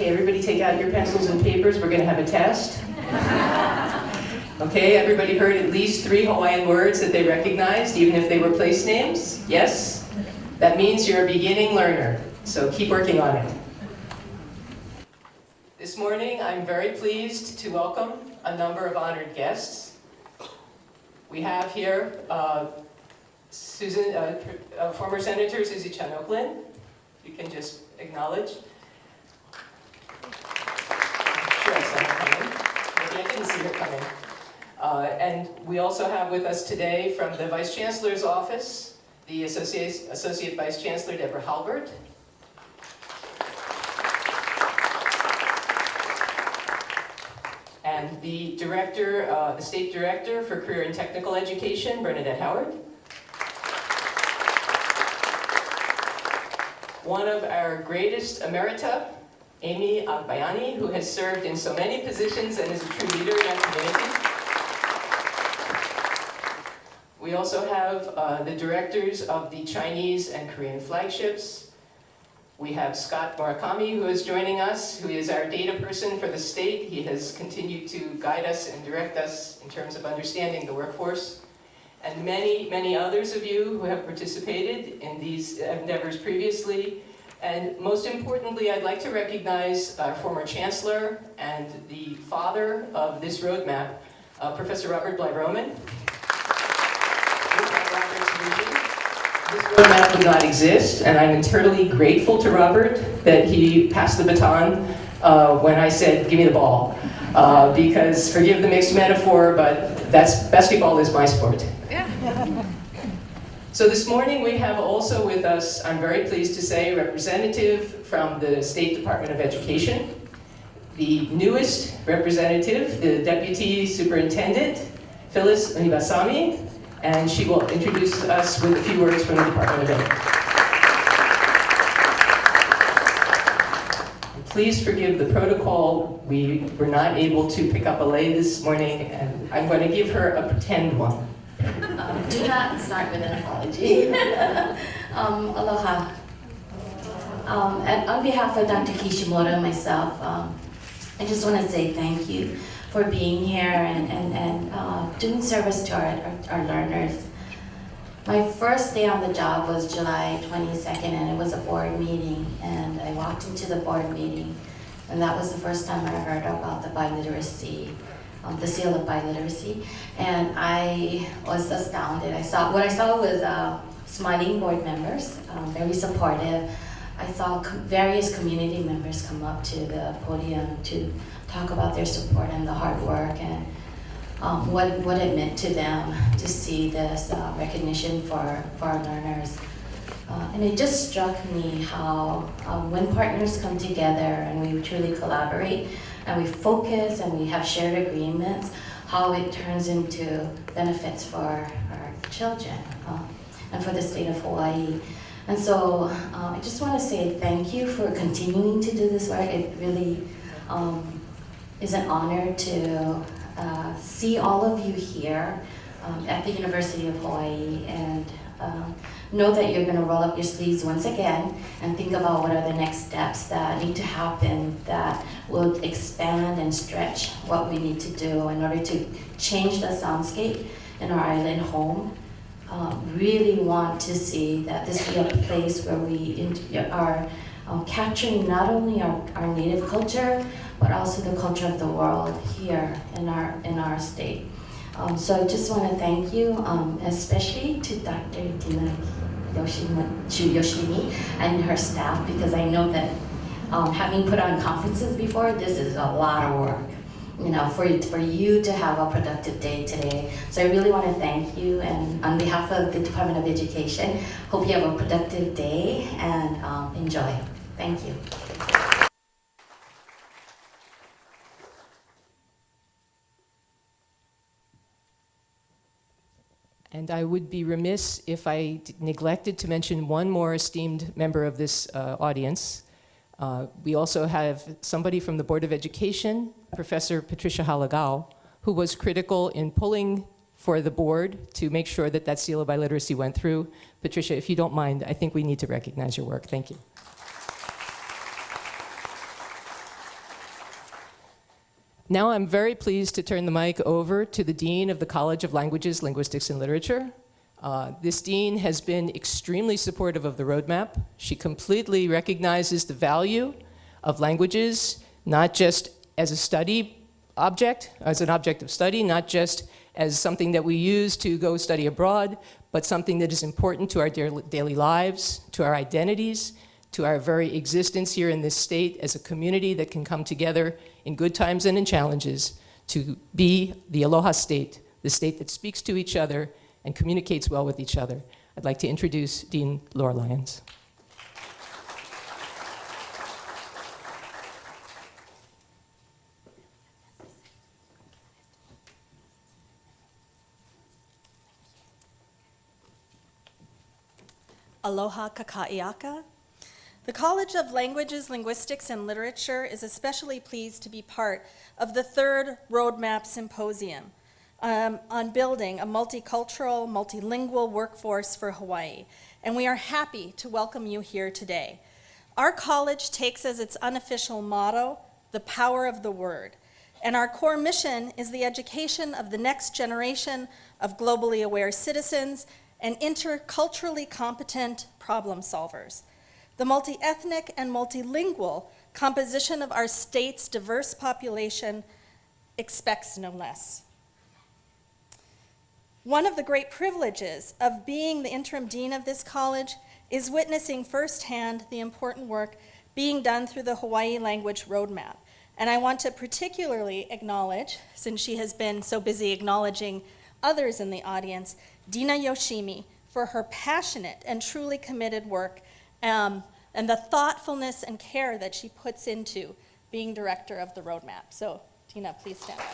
Okay, everybody take out your pencils and papers. We're going to have a test. Okay, everybody heard at least 3 Hawaiian words that they recognized, even if they were place names? Yes? That means you're a beginning learner, so keep working on it. This morning, I'm very pleased to welcome a number of honored guests. We have here former Senator Susie Chan Oakland. You can just acknowledge. Sure, I saw her coming. Maybe I didn't see her coming. And we also have with us today from the Vice Chancellor's Office, the Associate Vice Chancellor Deborah Halbert. And the Director, the State Director for Career and Technical Education, Bernadette Howard. One of our greatest emerita, Amy Agbayani, who has served in so many positions and is a true leader in our community. We also have the directors of the Chinese and Korean flagships. We have Scott Murakami, who is joining us, who is our data person for the state. He has continued to guide us and direct us in terms of understanding the workforce. And many, many others of you who have participated in these endeavors previously. And most importantly, I'd like to recognize our former chancellor and the father of this roadmap, Professor Robert Bly-Roman. This roadmap would not exist, and I'm eternally grateful to Robert that he passed the baton when I said, give me the ball. Because, forgive the mixed metaphor, but basketball is my sport. Yeah. So this morning we have also with us, I'm very pleased to say, a representative from the State Department of Education, the newest representative, the Deputy Superintendent, Phyllis Onibasami, and she will introduce us with a few words from the Department of Education. Please forgive the protocol. We were not able to pick up a lei this morning, and I'm going to give her a pretend one. Do not start with an apology. Aloha. And on behalf of Dr. Kishimoto and myself, I just want to say thank you for being here and doing service to our learners. My first day on the job was July 22nd, and it was a board meeting, and I walked into the board meeting, and that was the first time I heard about the biliteracy, the seal of biliteracy, and I was astounded. What I saw was smiling board members, very supportive. I saw various community members come up to the podium to talk about their support and the hard work and what it meant to them to see this recognition for our learners. And it just struck me how when partners come together and we truly collaborate and we focus and we have shared agreements, how it turns into benefits for our children and for the state of Hawaii. And so I just want to say thank you for continuing to do this work. It really is an honor to see all of you here at the University of Hawaii, and know that you're going to roll up your sleeves once again and think about what are the next steps that need to happen that will expand and stretch what we need to do in order to change the soundscape in our island home. Really want to see that this be a place where we are capturing not only our native culture, but also the culture of the world here in our state. So I just want to thank you, especially to Dr. Dina Yoshimi and her staff, because I know that having put on conferences before, this is a lot of work. You know, for you to have a productive day today. So I really want to thank you, and on behalf of the Department of Education, hope you have a productive day and enjoy. Thank you. And I would be remiss if I neglected to mention one more esteemed member of this audience. We also have somebody from the Board of Education, Professor Patricia Halagao, who was critical in pulling for the board to make sure that that seal of biliteracy went through. Patricia, if you don't mind, I think we need to recognize your work. Thank you. Now I'm very pleased to turn the mic over to the Dean of the College of Languages, Linguistics, and Literature. This dean has been extremely supportive of the roadmap. She completely recognizes the value of languages, not just as a study object, as an object of study, not just as something that we use to go study abroad, but something that is important to our daily lives, to our identities, to our very existence here in this state as a community that can come together in good times and in challenges to be the Aloha state, the state that speaks to each other and communicates well with each other. I'd like to introduce Dean Laura Lyons. Aloha kaka'iaka. The College of Languages, Linguistics, and Literature is especially pleased to be part of the third Roadmap Symposium on building a multicultural, multilingual workforce for Hawaii, and we are happy to welcome you here today. Our college takes as its unofficial motto, the power of the word, and our core mission is the education of the next generation of globally aware citizens and interculturally competent problem solvers. The multi-ethnic and multilingual composition of our state's diverse population expects no less. One of the great privileges of being the interim dean of this college is witnessing firsthand the important work being done through the Hawaiʻi Language Roadmap. And I want to particularly acknowledge, since she has been so busy acknowledging others in the audience, Dina Yoshimi, for her passionate and truly committed work and the thoughtfulness and care that she puts into being director of the roadmap. So, Dina, please stand up.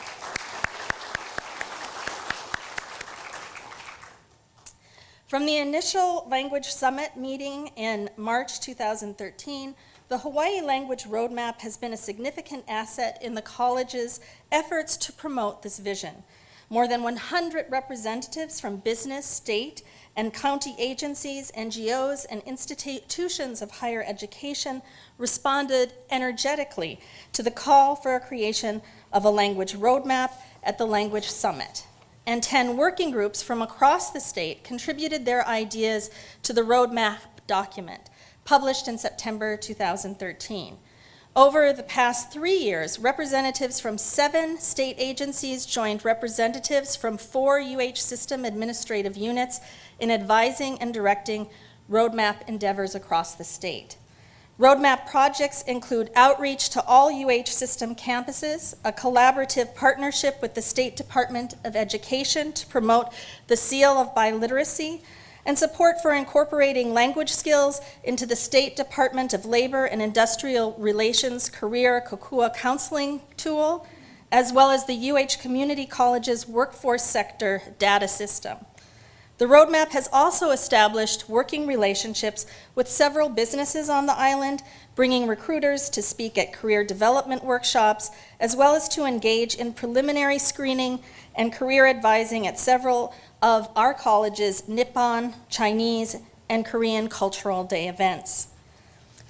From the initial Language Summit meeting in March 2013, the Hawaiʻi Language Roadmap has been a significant asset in the college's efforts to promote this vision. More than 100 representatives from business, state, and county agencies, NGOs, and institutions of higher education responded energetically to the call for a creation of a language roadmap at the Language Summit. And 10 working groups from across the state contributed their ideas to the roadmap document, published in September 2013. Over the past 3 years, representatives from 7 state agencies joined representatives from 4 UH system administrative units in advising and directing roadmap endeavors across the state. Roadmap projects include outreach to all UH system campuses, a collaborative partnership with the State Department of Education to promote the seal of biliteracy, and support for incorporating language skills into the State Department of Labor and Industrial Relations Career Kokua Counseling tool, as well as the UH Community College's workforce sector data system. The roadmap has also established working relationships with several businesses on the island, bringing recruiters to speak at career development workshops, as well as to engage in preliminary screening and career advising at several of our college's Nippon, Chinese, and Korean Cultural Day events.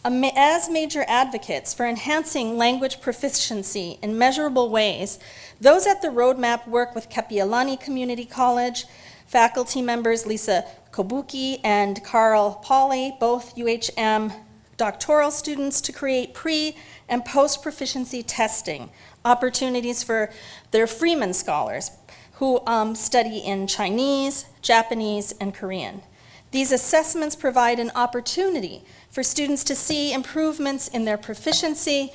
As major advocates for enhancing language proficiency in measurable ways, those at the roadmap work with Kepialani Community College, faculty members Lisa Kobuki and Carl Pauli, both UHM doctoral students, to create pre- and post-proficiency testing opportunities for their Freeman scholars who study in Chinese, Japanese, and Korean. These assessments provide an opportunity for students to see improvements in their proficiency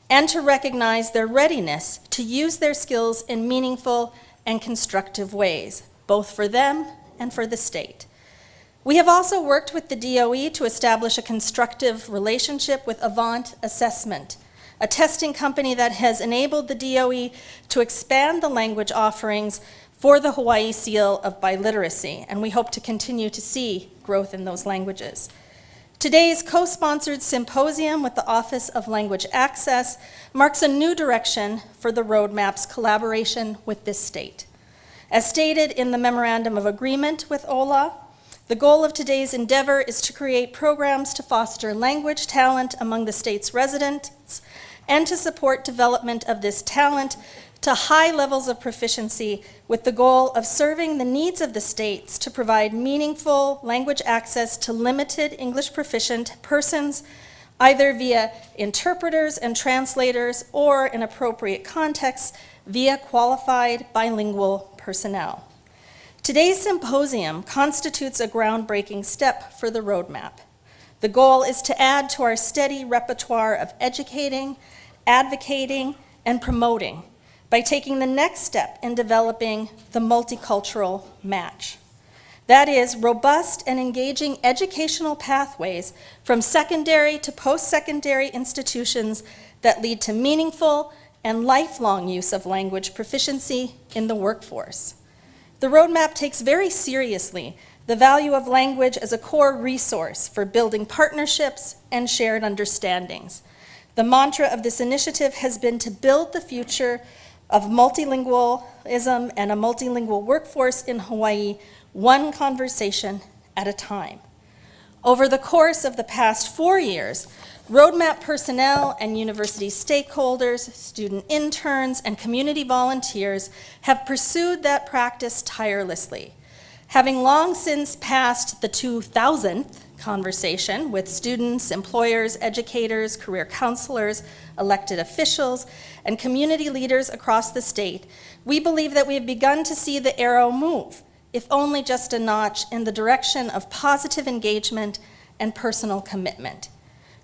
and to recognize their readiness to use their skills in meaningful and constructive ways, both for them and for the state. We have also worked with the DOE to establish a constructive relationship with Avant Assessment, a testing company that has enabled the DOE to expand the language offerings for the Hawaii Seal of Biliteracy, and we hope to continue to see growth in those languages. Today's co-sponsored symposium with the Office of Language Access marks a new direction for the roadmap's collaboration with this state. As stated in the Memorandum of Agreement with OLA, the goal of today's endeavor is to create programs to foster language talent among the state's residents and to support development of this talent to high levels of proficiency with the goal of serving the needs of the states to provide meaningful language access to limited English proficient persons, either via interpreters and translators or, in appropriate contexts, via qualified bilingual personnel. Today's symposium constitutes a groundbreaking step for the roadmap. The goal is to add to our steady repertoire of educating, advocating, and promoting by taking the next step in developing the multicultural match. That is, robust and engaging educational pathways from secondary to post-secondary institutions that lead to meaningful and lifelong use of language proficiency in the workforce. The roadmap takes very seriously the value of language as a core resource for building partnerships and shared understandings. The mantra of this initiative has been to build the future of multilingualism and a multilingual workforce in Hawaii, one conversation at a time. Over the course of the past 4 years, roadmap personnel and university stakeholders, student interns, and community volunteers have pursued that practice tirelessly. Having long since passed the 2000th conversation with students, employers, educators, career counselors, elected officials, and community leaders across the state, we believe that we have begun to see the arrow move if only just a notch in the direction of positive engagement and personal commitment.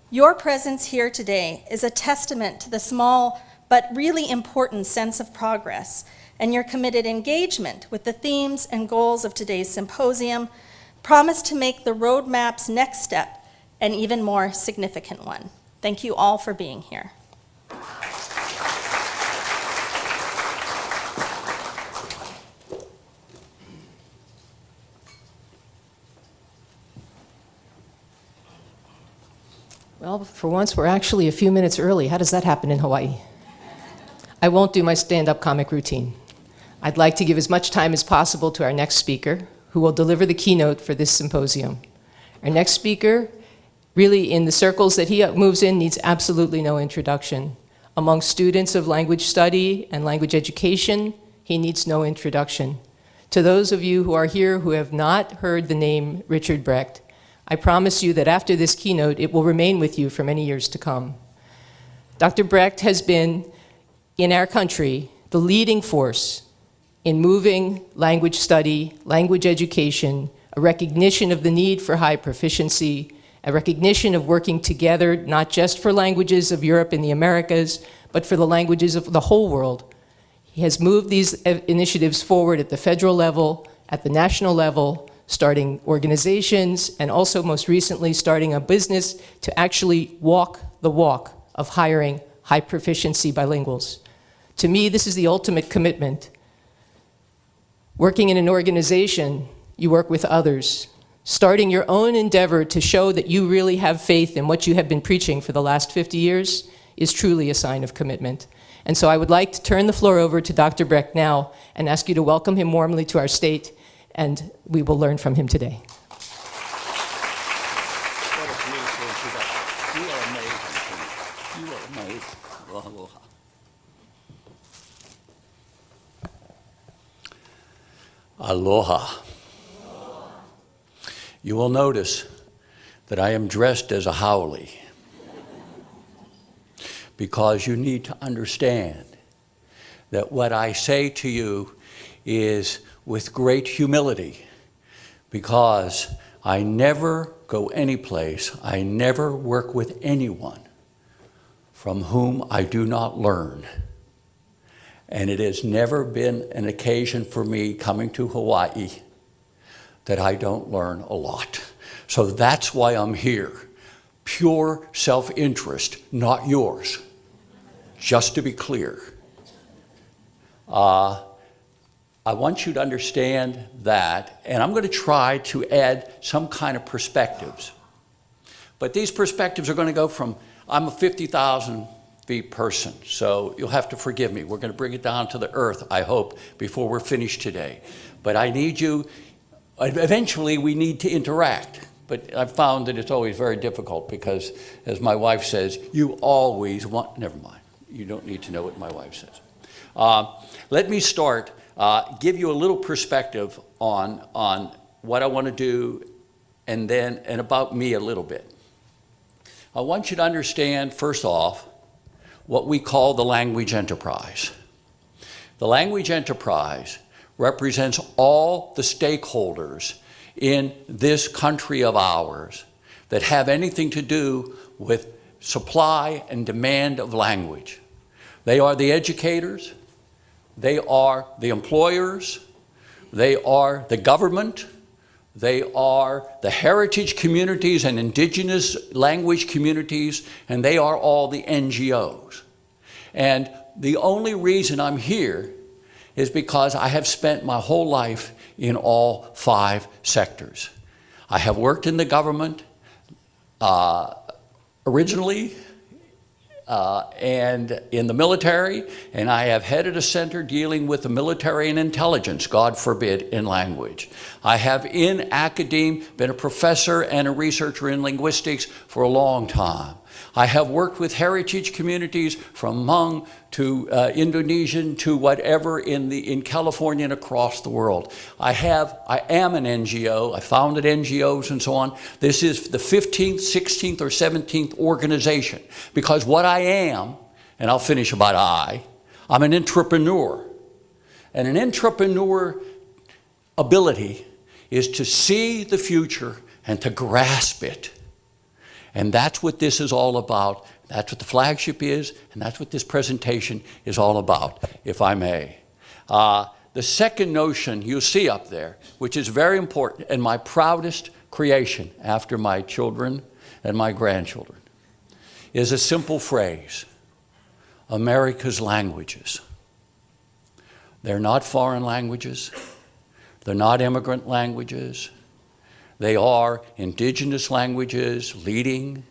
Your presence here today is a testament to the small but really important sense of progress, and your committed engagement with the themes and goals of today's symposium promise to make the roadmap's next step an even more significant one. Thank you all for being here. Well, for once, we're actually a few minutes early. How does that happen in Hawaii? I won't do my stand-up comic routine. I'd like to give as much time as possible to our next speaker, who will deliver the keynote for this symposium. Our next speaker, really in the circles that he moves in, needs absolutely no introduction. Among students of language study and language education, he needs no introduction. To those of you who are here who have not heard the name Richard Brecht, I promise you that after this keynote, it will remain with you for many years to come. Dr. Brecht has been, in our country, the leading force in moving language study, language education, a recognition of the need for high proficiency, a recognition of working together, not just for languages of Europe and the Americas, but for the languages of the whole world. He has moved these initiatives forward at the federal level, at the national level, starting organizations, and also most recently starting a business to actually walk the walk of hiring high proficiency bilinguals. To me, this is the ultimate commitment. Working in an organization, you work with others. Starting your own endeavor to show that you really have faith in what you have been preaching for the last 50 years is truly a sign of commitment. And so I would like to turn the floor over to Dr. Brecht now and ask you to welcome him warmly to our state, and we will learn from him today. What a beautiful introduction. You are amazing. You are amazing. Aloha, aloha. Aloha. You will notice that I am dressed as a haole because you need to understand that what I say to you is with great humility, because I never go anyplace, I never work with anyone from whom I do not learn. And it has never been an occasion for me coming to Hawaii that I don't learn a lot. So that's why I'm here. Pure self-interest, not yours. Just to be clear. I want you to understand that, and I'm going to try to add some kind of perspectives. But these perspectives are going to go from, I'm a 50,000 feet person, so you'll have to forgive me. We're going to bring it down to the earth, I hope, before we're finished today. But I need you, eventually we need to interact. But I've found that it's always very difficult because, as my wife says, you always want, never mind, you don't need to know what my wife says. Let me start, give you a little perspective on what I want to do and about me a little bit. I want you to understand, first off, what we call the language enterprise. The language enterprise represents all the stakeholders in this country of ours that have anything to do with supply and demand of language. They are the educators, they are the employers, they are the government, they are the heritage communities and indigenous language communities, and they are all the NGOs. And the only reason I'm here is because I have spent my whole life in all 5 sectors. I have worked in the government originally and in the military, and I have headed a center dealing with the military and intelligence, God forbid, in language. I have in academia been a professor and a researcher in linguistics for a long time. I have worked with heritage communities from Hmong to Indonesian to whatever in California and across the world. I am an NGO. I founded NGOs and so on. This is the 15th, 16th, or 17th organization, because what I am, and I'll finish about I'm an entrepreneur. And an entrepreneur ability is to see the future and to grasp it. And that's what this is all about. That's what the flagship is, and that's what this presentation is all about, if I may. The second notion you see up there, which is very important and my proudest creation after my children and my grandchildren, is a simple phrase: America's languages. They're not foreign languages. They're not immigrant languages. They are indigenous languages leading,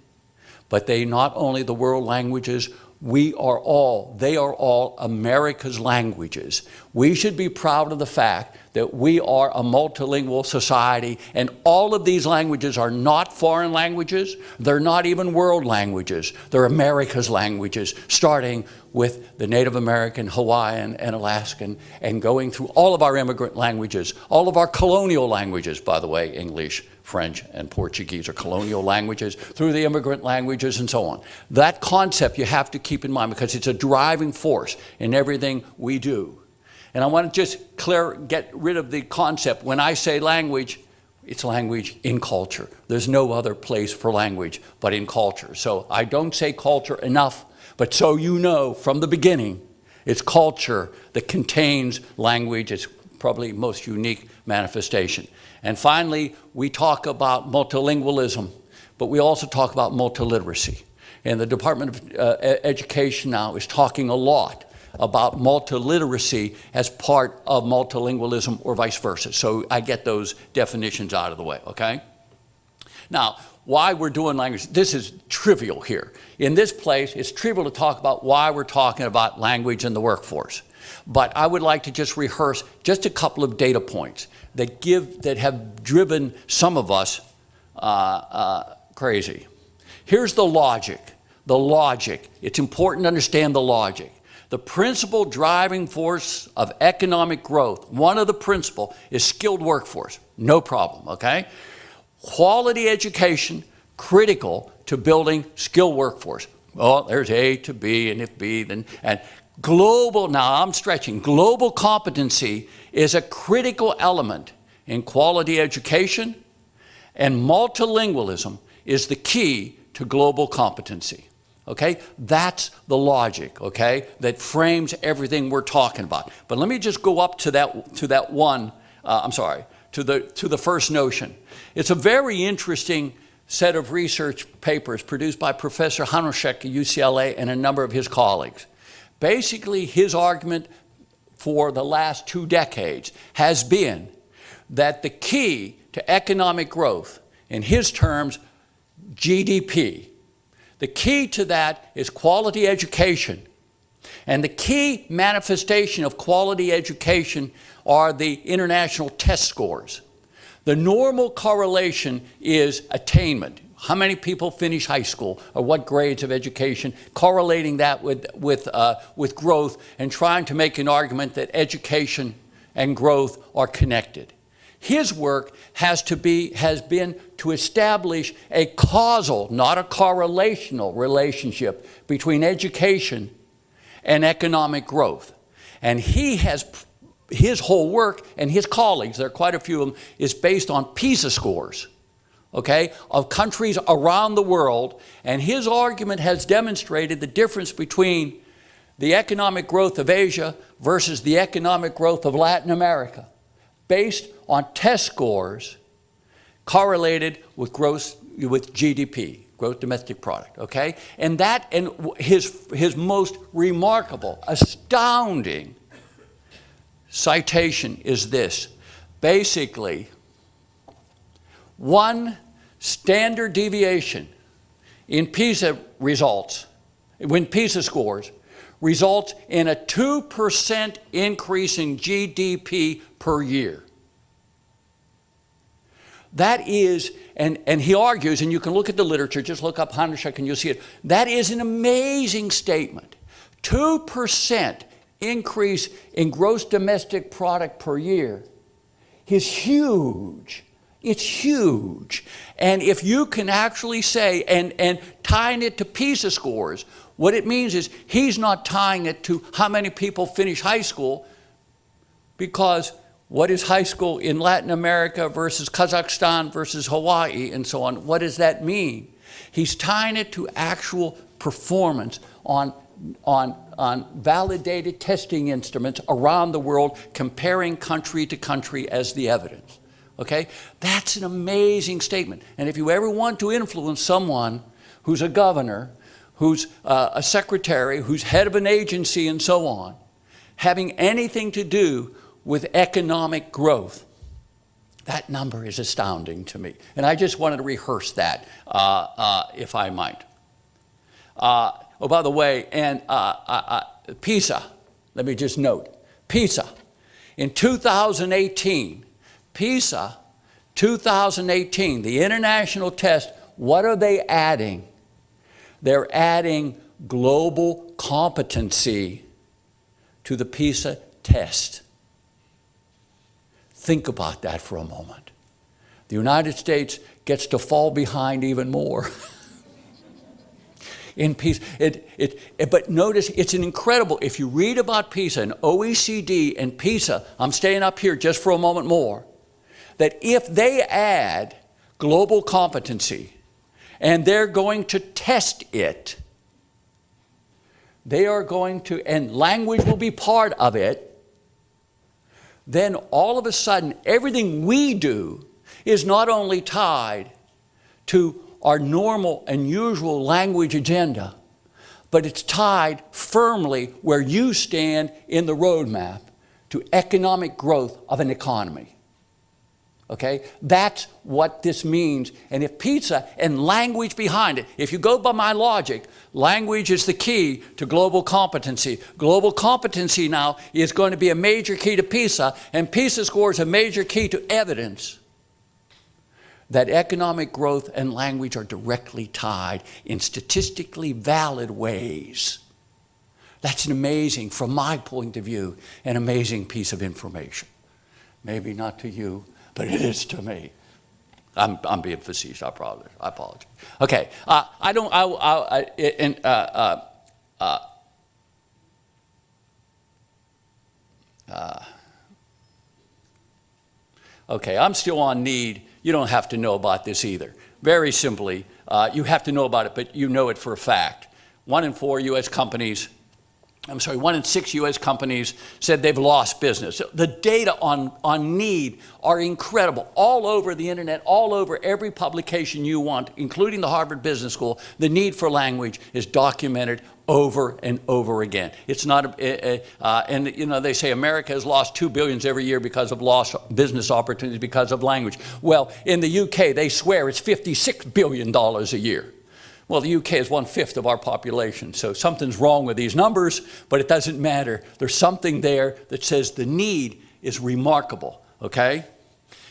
but they not only the world languages, they are all America's languages. We should be proud of the fact that we are a multilingual society, and all of these languages are not foreign languages. They're not even world languages. They're America's languages, starting with the Native American, Hawaiian, and Alaskan, and going through all of our immigrant languages, all of our colonial languages, by the way, English, French, and Portuguese are colonial languages, through the immigrant languages, and so on. That concept you have to keep in mind, because it's a driving force in everything we do. And I want to just get rid of the concept. When I say language, it's language in culture. There's no other place for language but in culture. So I don't say culture enough, but so you know from the beginning, it's culture that contains language. It's probably most unique manifestation. And finally, we talk about multilingualism, but we also talk about multiliteracy. And the Department of Education now is talking a lot about multiliteracy as part of multilingualism or vice versa. So I get those definitions out of the way, okay? Now, why we're doing language, this is trivial here. In this place, it's trivial to talk about why we're talking about language in the workforce. But I would like to just rehearse just a couple of data points that have driven some of us crazy. Here's the logic. The logic. It's important to understand the logic. The principal driving force of economic growth, one of the principal, is skilled workforce. No problem, okay? Quality education, critical to building skilled workforce. Well, there's A to B, and if B, then, and global, now I'm stretching, global competency is a critical element in quality education, and multilingualism is the key to global competency. Okay, that's the logic, okay, that frames everything we're talking about. But let me just go up to that one, to the first notion. It's a very interesting set of research papers produced by Professor Hanushek at UCLA and a number of his colleagues. Basically, his argument for the last 2 decades has been that the key to economic growth, in his terms, GDP, the key to that is quality education. And the key manifestation of quality education are the international test scores. The normal correlation is attainment. How many people finish high school, or what grades of education, correlating that with growth and trying to make an argument that education and growth are connected. His work has been to establish a causal, not a correlational relationship between education and economic growth. And his whole work, and his colleagues, there are quite a few of them, is based on PISA scores, okay, of countries around the world. And his argument has demonstrated the difference between the economic growth of Asia versus the economic growth of Latin America, based on test scores correlated with GDP, gross domestic product, okay? And his most remarkable, astounding citation is this. Basically, one standard deviation in PISA results, when PISA scores, results in a 2% increase in GDP per year. That is, and he argues, and you can look at the literature, just look up Hanushek and you'll see it, that is an amazing statement. 2% increase in gross domestic product per year is huge. It's huge. And if you can actually say, and tying it to PISA scores, what it means is he's not tying it to how many people finish high school, because What is high school in Latin America versus Kazakhstan versus Hawaii and so on? What does that mean? He's tying it to actual performance on validated testing instruments around the world, comparing country to country as the evidence. Okay? That's an amazing statement. And if you ever want to influence someone who's a governor, who's a secretary, who's head of an agency and so on, having anything to do with economic growth, that number is astounding to me. And I just wanted to rehearse that, if I might. Oh, by the way, and PISA, let me just note, PISA, in 2018, PISA 2018, the international test, what are they adding? They're adding global competency to the PISA test. Think about that for a moment. The United States gets to fall behind even more. In PISA, but notice it's an incredible, if you read about PISA and OECD and PISA, I'm staying up here just for a moment more, that if they add global competency and they're going to test it, they are going to, and language will be part of it, then all of a sudden everything we do is not only tied to our normal and usual language agenda, but it's tied firmly where you stand in the roadmap to economic growth of an economy. Okay? That's what this means. And if PISA and language behind it, if you go by my logic, language is the key to global competency. Global competency now is going to be a major key to PISA, and PISA scores a major key to evidence that economic growth and language are directly tied in statistically valid ways. That's an amazing, from my point of view, an amazing piece of information. Maybe not to you, but it is to me. I'm being facetious. I apologize. Okay, okay, I'm still on need. You don't have to know about this either. Very simply, you have to know about it, but you know it for a fact. 1 in 6 U.S. companies said they've lost business. The data on need are incredible. All over the internet, all over every publication you want, including the Harvard Business School, the need for language is documented over and over again. It's not, and you know, they say America has lost $2 billion every year because of lost business opportunities because of language. Well, in the UK, they swear it's $56 billion a year. Well, the UK is 1/5 of our population, so something's wrong with these numbers, but it doesn't matter. There's something there that says the need is remarkable, okay?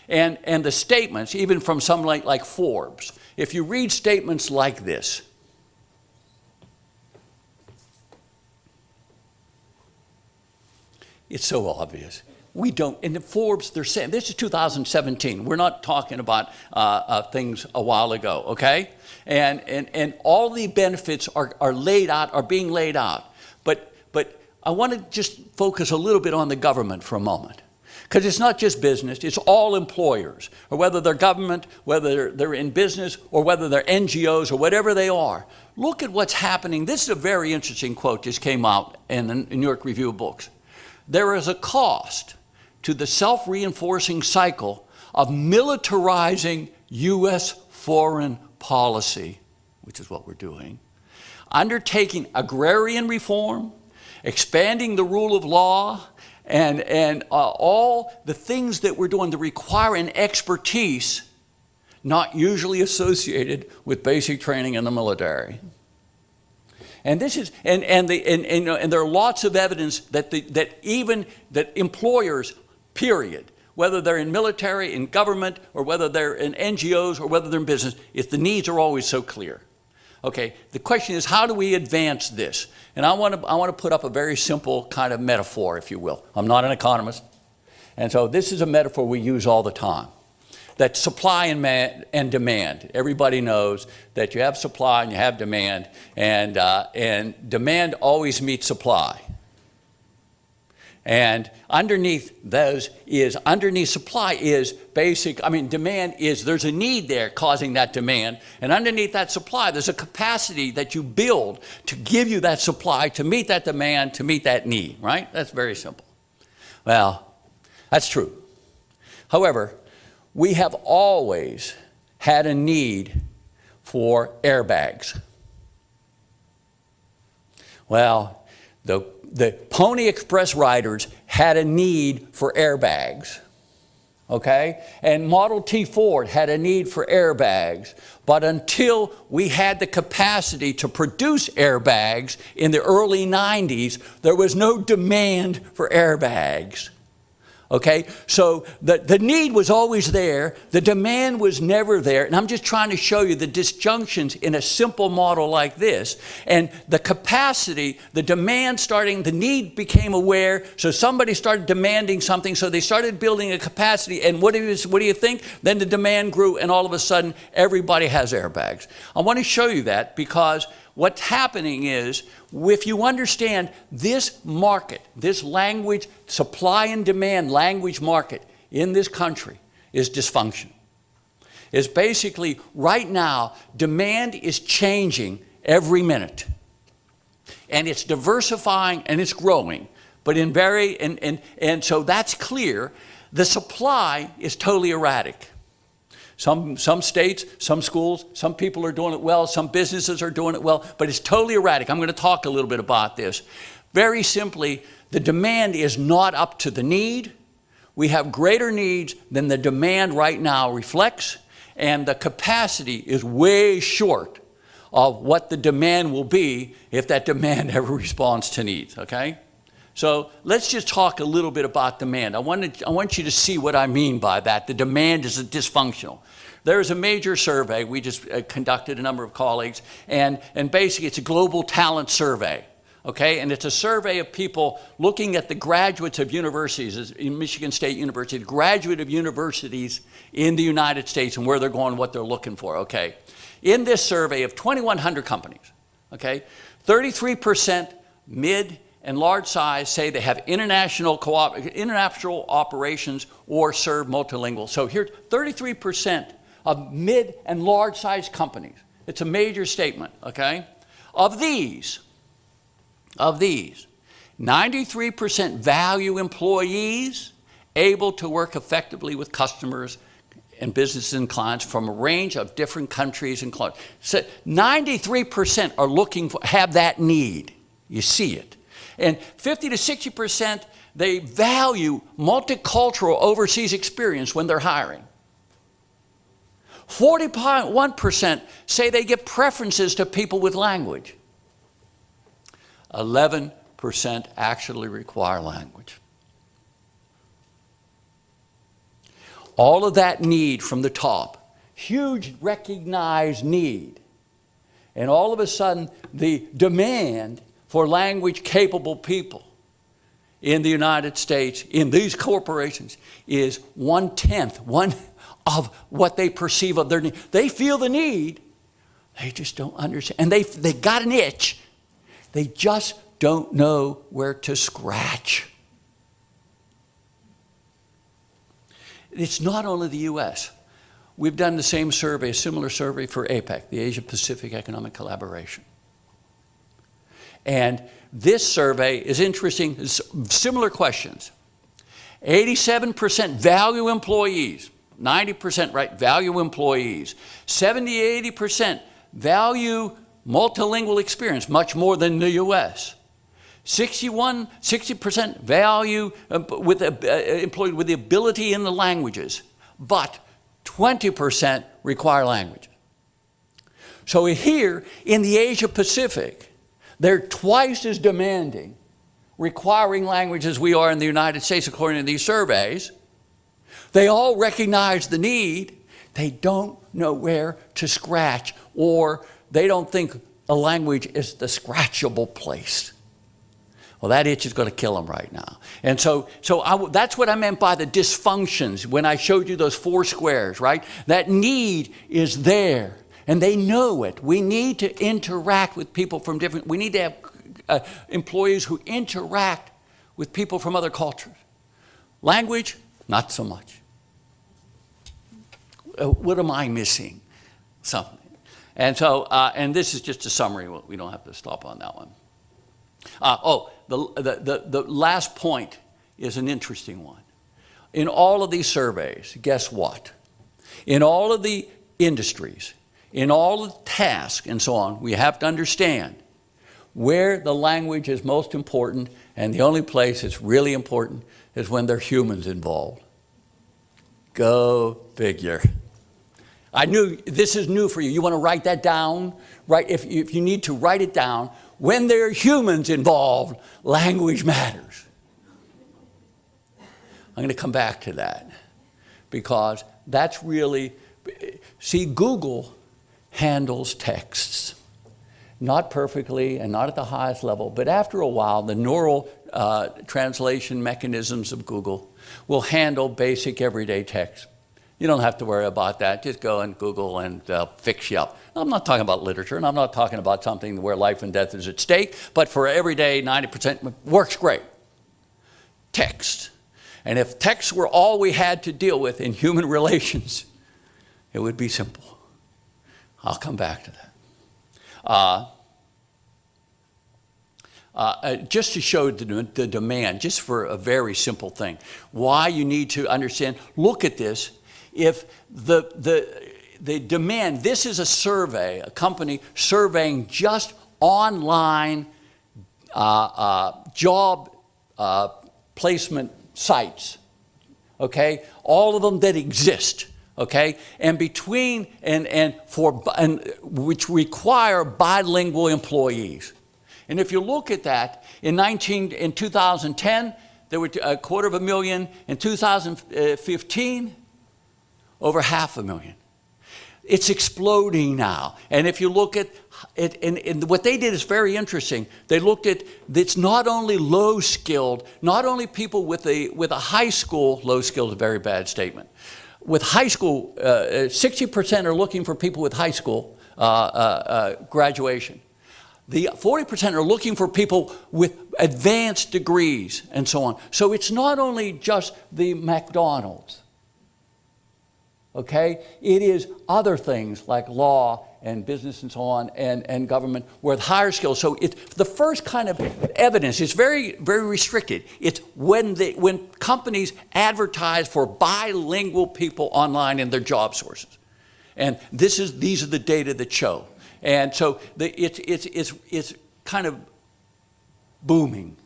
And the statements, even from some like Forbes, if you read statements like this, it's so obvious. We don't, in the Forbes, they're saying, this is 2017. We're not talking about things a while ago, okay? And all the benefits are laid out, are being laid out. But I want to just focus a little bit on the government for a moment. Because it's not just business, it's all employers, or whether they're government, whether they're in business, or whether they're NGOs, or whatever they are. Look at what's happening. This is a very interesting quote just came out in the New York Review of Books. There is a cost to the self-reinforcing cycle of militarizing U.S. foreign policy, which is what we're doing, undertaking agrarian reform, expanding the rule of law, and all the things that we're doing that require an expertise not usually associated with basic training in the military. And this is, and there are lots of evidence that that employers, period, whether they're in military, in government, or whether they're in NGOs, or whether they're in business, if the needs are always so clear. Okay, the question is, how do we advance this? And I want to put up a very simple kind of metaphor, if you will. I'm not an economist, and so this is a metaphor we use all the time. That supply and demand. Everybody knows that you have supply and you have demand, and demand always meets supply. And underneath those is, underneath supply is basic, demand is, there's a need there causing that demand. And underneath that supply, there's a capacity that you build to give you that supply, to meet that demand, to meet that need, right? That's very simple. Well, that's true. However, we have always had a need for airbags. Well, the Pony Express riders had a need for airbags, okay? And Model T Ford had a need for airbags. But until we had the capacity to produce airbags in the early 90s, there was no demand for airbags. Okay, so the need was always there, the demand was never there, and I'm just trying to show you the disjunctions in a simple model like this. And the capacity, the demand starting, the need became aware, so somebody started demanding something, so they started building a capacity, and what do you think? Then the demand grew, and all of a sudden, everybody has airbags. I want to show you that because what's happening is, if you understand this market, this language, supply and demand language market in this country is dysfunctional. It's basically, right now, demand is changing every minute. And it's diversifying and it's growing. But and so that's clear. The supply is totally erratic. Some states, some schools, some people are doing it well, some businesses are doing it well, but it's totally erratic. I'm going to talk a little bit about this. Very simply, the demand is not up to the need. We have greater needs than the demand right now reflects, and the capacity is way short of what the demand will be if that demand ever responds to needs, okay? So let's just talk a little bit about demand. I want you to see what I mean by that. The demand is dysfunctional. There is a major survey. We just conducted a number of colleagues, and basically it's a global talent survey, okay? And it's a survey of people looking at the graduates of universities, in Michigan State University, the graduate of universities in the United States and where they're going, what they're looking for, okay? In this survey of 2,100 companies, okay, 33% mid and large size say they have international operations or serve multilingual. So here, 33% of mid and large size companies. It's a major statement, okay? Of these, 93% value employees able to work effectively with customers and businesses and clients from a range of different countries and clients. So 93% are looking for, have that need. You see it. And 50 to 60%, they value multicultural overseas experience when they're hiring. 40.1% say they give preferences to people with language. 11% actually require language. All of that need from the top, huge recognized need. And all of a sudden, the demand for language-capable people in the United States, in these corporations, is 1/10 of what they perceive of their need. They feel the need, they just don't understand. And they got an itch, they just don't know where to scratch. It's not only the US. We've done the same survey, a similar survey for APEC, the Asia Pacific Economic Collaboration. And this survey is interesting, similar questions. 87% value employees, 90% right, value employees. 70-80% value multilingual experience, much more than the US. 60% value employed with the ability in the languages, but 20% require language. So here in the Asia Pacific, they're twice as demanding, requiring language as we are in the United States, according to these surveys. They all recognize the need. They don't know where to scratch, or they don't think a language is the scratchable place. Well, that itch is going to kill them right now. And so that's what I meant by the dysfunctions when I showed you those 4 squares, right? That need is there. And they know it. We need to interact with people from different, we need to have employees who interact with people from other cultures. Language, not so much. What am I missing? Something. And so, and this is just a summary. We don't have to stop on that one. The last point is an interesting one. In all of these surveys, guess what? In all of the industries, in all of the tasks and so on, we have to understand where the language is most important, and the only place it's really important is when there are humans involved. Go figure. I knew this is new for you. You want to write that down? Right? If you need to write it down, when there are humans involved, language matters. I'm going to come back to that because that's really, see, Google handles texts. Not perfectly and not at the highest level, but after a while, the neural translation mechanisms of Google will handle basic everyday text. You don't have to worry about that. Just go and Google and they'll fix you up. I'm not talking about literature, and I'm not talking about something where life and death is at stake, but for everyday 90% works great. Text. And if text were all we had to deal with in human relations, it would be simple. I'll come back to that. Just to show the demand, just for a very simple thing, why you need to understand, look at this. If the demand, this is a survey, a company surveying just online job placement sites, okay? All of them that exist, okay? And between, and which require bilingual employees. And if you look at that, in 2010, there were 250,000. In 2015, over 500,000. It's exploding now. And if you look at it, and what they did is very interesting. They looked at, it's not only low-skilled, not only people with a high school, low-skilled is a very bad statement. With high school, 60% are looking for people with high school graduation. The 40% are looking for people with advanced degrees and so on. So it's not only just the McDonald's. Okay, it is other things like law and business and so on and government with higher skills. So it's the first kind of evidence. It's very, very restricted. It's when companies advertise for bilingual people online in their job sources. And these are the data that show. And so it's kind of booming.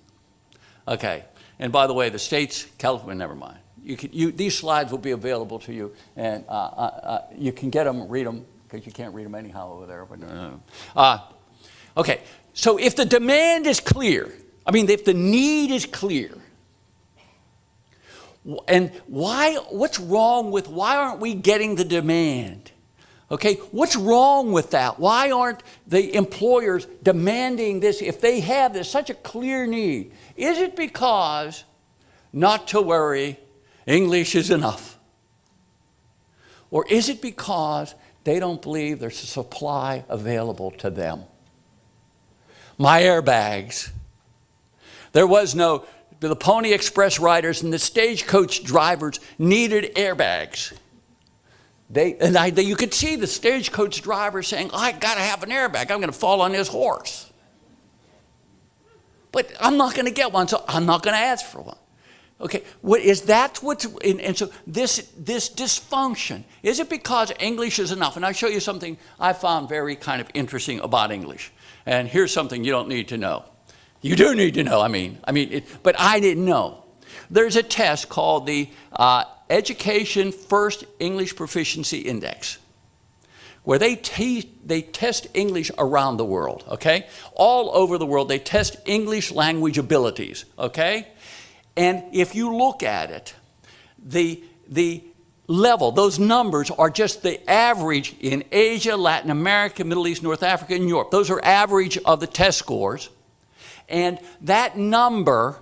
Okay, and by the way, the states, California, never mind. These slides will be available to you, and you can get them, read them, because you can't read them anyhow over there. Okay, so if the demand is clear, if the need is clear, and what's wrong with, why aren't we getting the demand? Okay, what's wrong with that? Why aren't the employers demanding this if they have this such a clear need? Is it because, not to worry, English is enough? Or is it because they don't believe there's a supply available to them? My airbags. There was no, the Pony Express riders and the stagecoach drivers needed airbags. You could see the stagecoach driver saying, I gotta have an airbag, I'm gonna fall on this horse. But I'm not gonna get one, so I'm not gonna ask for one. Okay, and so this dysfunction, is it because English is enough? And I'll show you something I found very kind of interesting about English. And here's something you don't need to know. You do need to know, but I didn't know. There's a test called the Education First English Proficiency Index, where they test English around the world, okay? All over the world, they test English language abilities, okay? And if you look at it, the level, those numbers are just the average in Asia, Latin America, Middle East, North Africa, and Europe. Those are average of the test scores. And that number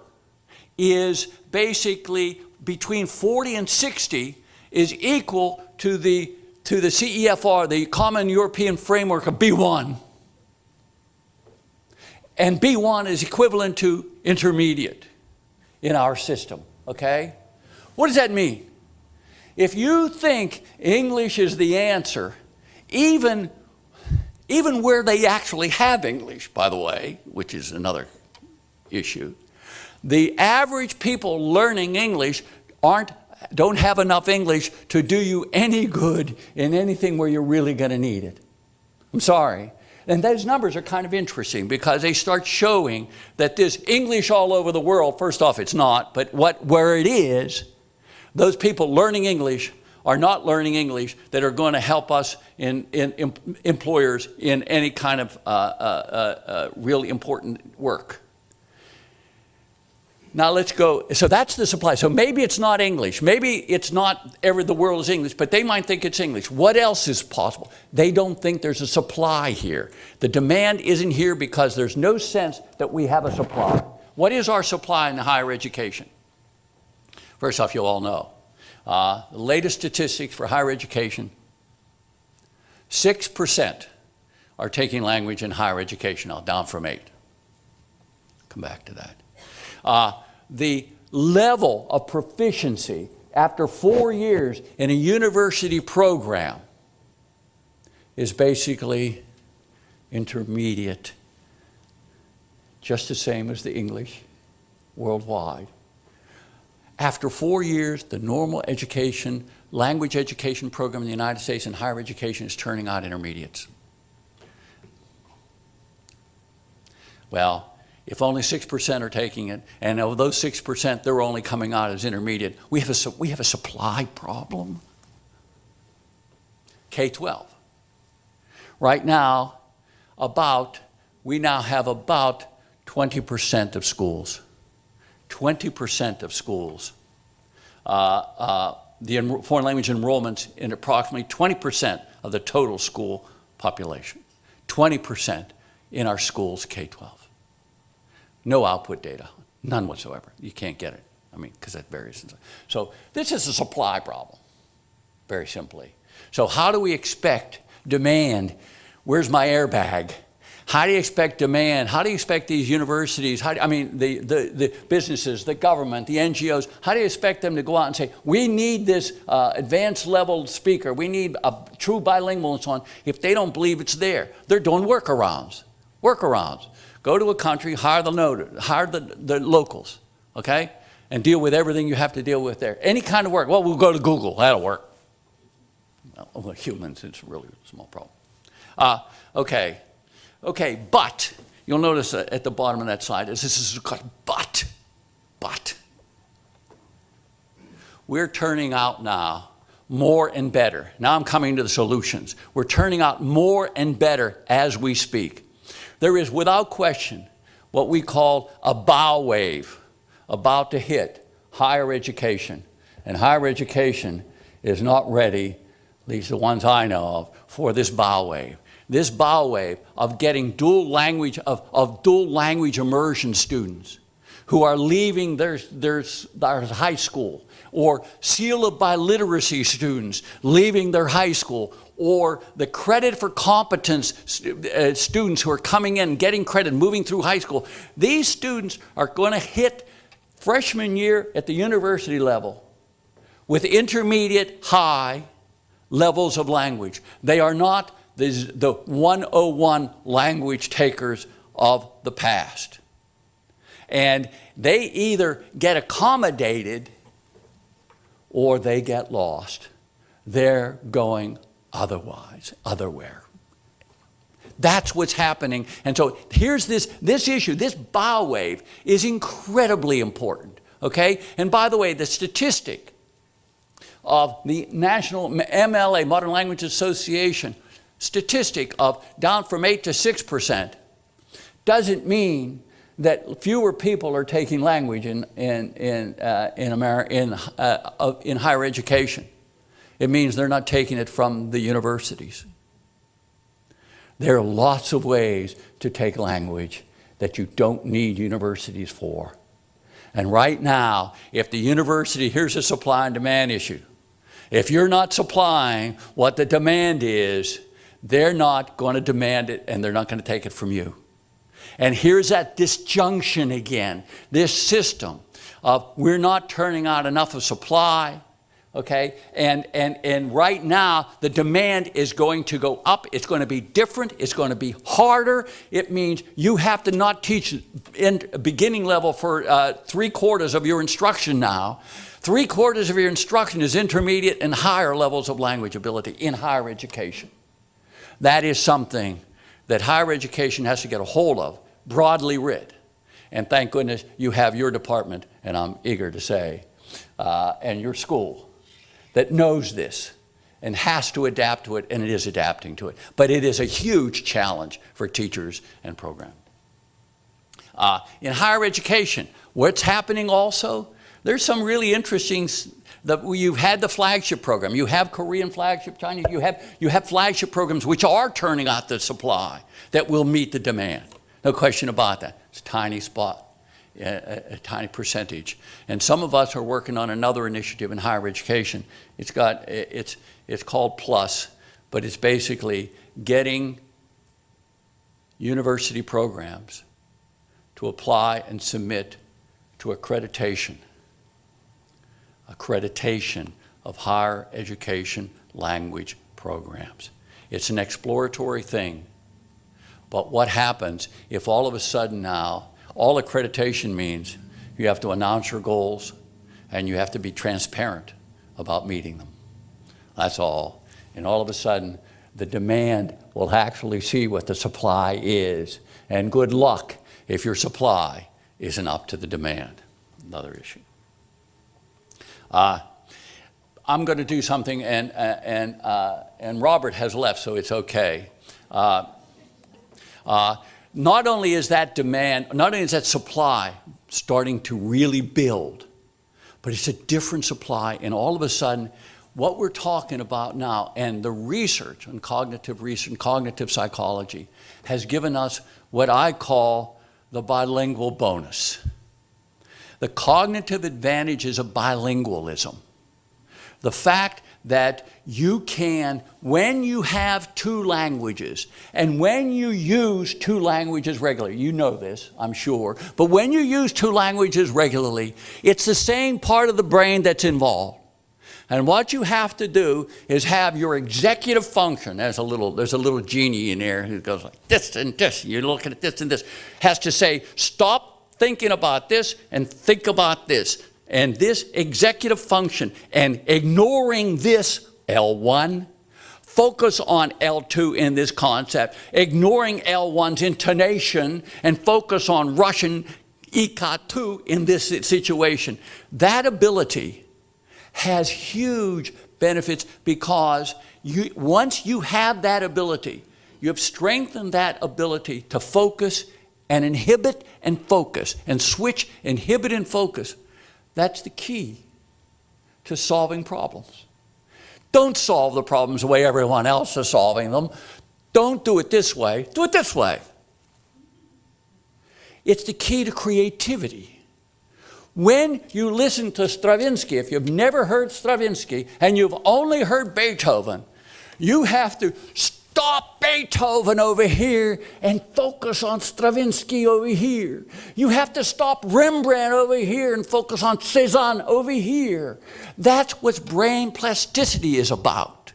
is basically between 40 and 60 is equal to the CEFR, the Common European Framework of B1. And B1 is equivalent to intermediate. in our system, okay? What does that mean? If you think English is the answer, even where they actually have English, by the way, which is another issue, the average people learning English don't have enough English to do you any good in anything where you're really going to need it. I'm sorry. And those numbers are kind of interesting because they start showing that this English all over the world, first off, it's not, but where it is, those people learning English are not learning English that are going to help us in employers in any kind of really important work. Now let's go, so that's the supply. So maybe it's not English. Maybe it's not the world is English, but they might think it's English. What else is possible? They don't think there's a supply here. The demand isn't here because there's no sense that we have a supply. What is our supply in higher education? First off, you all know. The latest statistics for higher education, 6% are taking language in higher education, now down from 8. Come back to that. The level of proficiency after 4 years in a university program is basically intermediate, just the same as the English worldwide. After 4 years, the normal education, language education program in the United States in higher education is turning out intermediates. Well, if only 6% are taking it, and of those 6%, they're only coming out as intermediate, we have a supply problem. K-12. Right now, we now have about 20% of schools. 20% of schools. The foreign language enrollments in approximately 20% of the total school population. 20% in our schools, K-12. No output data, none whatsoever. You can't get it. I mean, because that varies. So this is a supply problem, very simply. So how do we expect demand? Where's my airbag? How do you expect demand? How do you expect these universities, the businesses, the government, the NGOs, how do you expect them to go out and say, we need this advanced level speaker, we need a true bilingual and so on, if they don't believe it's there? They're doing workarounds. Go to a country, hire the locals, okay? And deal with everything you have to deal with there. Any kind of work. Well, we'll go to Google. That'll work. Well, humans, it's really a small problem. Okay, but you'll notice at the bottom of that slide, this is called but. We're turning out now more and better. Now I'm coming to the solutions. We're turning out more and better as we speak. There is, without question, what we call a bow wave about to hit higher education. And higher education is not ready, at least the ones I know of, for this bow wave. This bow wave of getting dual language immersion students who are leaving their high school, or seal of biliteracy students leaving their high school, or the credit for competence students who are coming in, getting credit, moving through high school. These students are going to hit freshman year at the university level with intermediate high levels of language. They are not the 101 language takers of the past. And they either get accommodated or they get lost. They're going otherwhere. That's what's happening. And so here's this issue. This bow wave is incredibly important, okay? And by the way, the statistic of the National MLA, Modern Language Association, statistic of down from 8 to 6% doesn't mean that fewer people are taking language in higher education. It means they're not taking it from the universities. There are lots of ways to take language that you don't need universities for. And right now, if the university, here's a supply and demand issue. If you're not supplying what the demand is, they're not going to demand it and they're not going to take it from you. And here's that disjunction again, this system of we're not turning out enough of supply, okay? And right now, the demand is going to go up. It's going to be different. It's going to be harder. It means you have to not teach in beginning level for 3/4 of your instruction now. 3/4 of your instruction is intermediate and higher levels of language ability in higher education. That is something that higher education has to get a hold of, broadly writ. And thank goodness you have your department, and I'm eager to say, and your school that knows this and has to adapt to it, and it is adapting to it. But it is a huge challenge for teachers and programs. In higher education, what's happening also, there's some really interesting, you've had the flagship program, you have Korean flagship, Chinese, you have flagship programs which are turning out the supply that will meet the demand. No question about that. It's a tiny spot, a tiny percentage. And some of us are working on another initiative in higher education. It's called PLUS, but it's basically getting university programs to apply and submit to accreditation of higher education language programs. It's an exploratory thing, but what happens if all of a sudden now, all accreditation means you have to announce your goals and you have to be transparent about meeting them. That's all. And all of a sudden, the demand will actually see what the supply is. And good luck if your supply isn't up to the demand. Another issue. I'm going to do something, and Robert has left, so it's okay. Not only is that demand, not only is that supply starting to really build, but it's a different supply, and all of a sudden, what we're talking about now, and the research on cognitive research, cognitive psychology, has given us what I call the bilingual bonus. The cognitive advantages of bilingualism. The fact that you can, when you have two languages, and when you use two languages regularly, you know this, I'm sure, but when you use two languages regularly, it's the same part of the brain that's involved. And what you have to do is have your executive function, there's a little genie in there who goes like this and this, you're looking at this and this, has to say, stop thinking about this and think about this. And this executive function and ignoring this L1, focus on L2 in this concept, ignoring L1's intonation and focus on Russian IK2 in this situation. That ability has huge benefits because once you have that ability, you have strengthened that ability to focus and inhibit and focus and switch, inhibit and focus. That's the key to solving problems. Don't solve the problems the way everyone else is solving them. Don't do it this way. Do it this way. It's the key to creativity. When you listen to Stravinsky, if you've never heard Stravinsky and you've only heard Beethoven, you have to stop Beethoven over here and focus on Stravinsky over here. You have to stop Rembrandt over here and focus on Cézanne over here. That's what brain plasticity is about.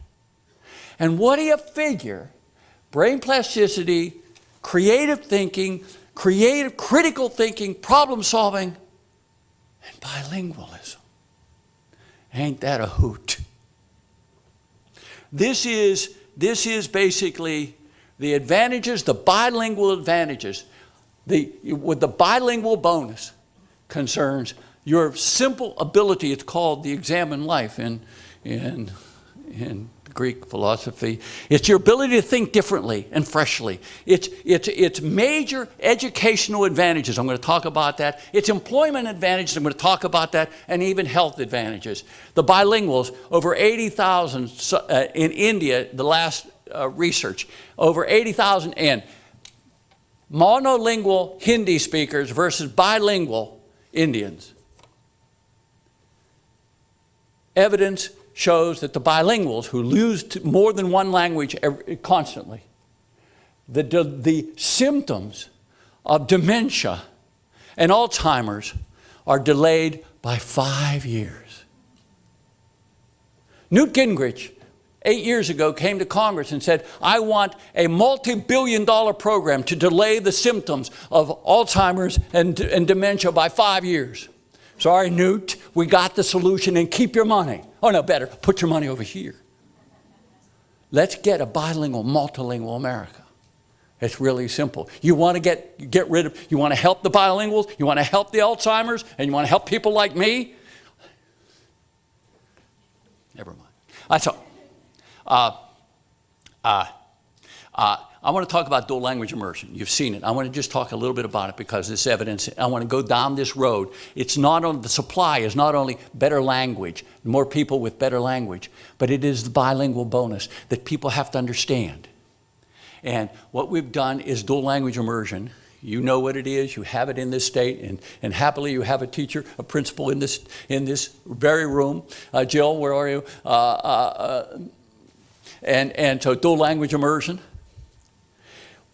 And what do you figure? Brain plasticity, creative thinking, critical thinking, problem solving, and bilingualism. Ain't that a hoot? This is basically the advantages, the bilingual advantages. With the bilingual bonus concerns your simple ability. It's called the examined life in Greek philosophy. It's your ability to think differently and freshly. It's major educational advantages. I'm going to talk about that. It's employment advantages. I'm going to talk about that, and even health advantages. The bilinguals, over 80,000 in India, the last research, over 80,000 in monolingual Hindi speakers versus bilingual Indians. Evidence shows that the bilinguals who lose more than one language constantly, the symptoms of dementia and Alzheimer's are delayed by 5 years. Newt Gingrich, 8 years ago, came to Congress and said, I want a multi-billion-dollar program to delay the symptoms of Alzheimer's and dementia by 5 years. Sorry, Newt, we got the solution, and keep your money. Oh, no, better, put your money over here. Let's get a bilingual, multilingual America. It's really simple. You want to get rid of, you want to help the bilinguals, you want to help the Alzheimer's, and you want to help people like me? Never mind. That's all. I want to talk about dual language immersion. You've seen it. I want to just talk a little bit about it because this evidence, I want to go down this road. It's not only, the supply is not only better language, more people with better language, but it is the bilingual bonus that people have to understand. And what we've done is dual language immersion. You know what it is. You have it in this state, and happily you have a teacher, a principal in this very room. Jill, where are you? And so dual language immersion.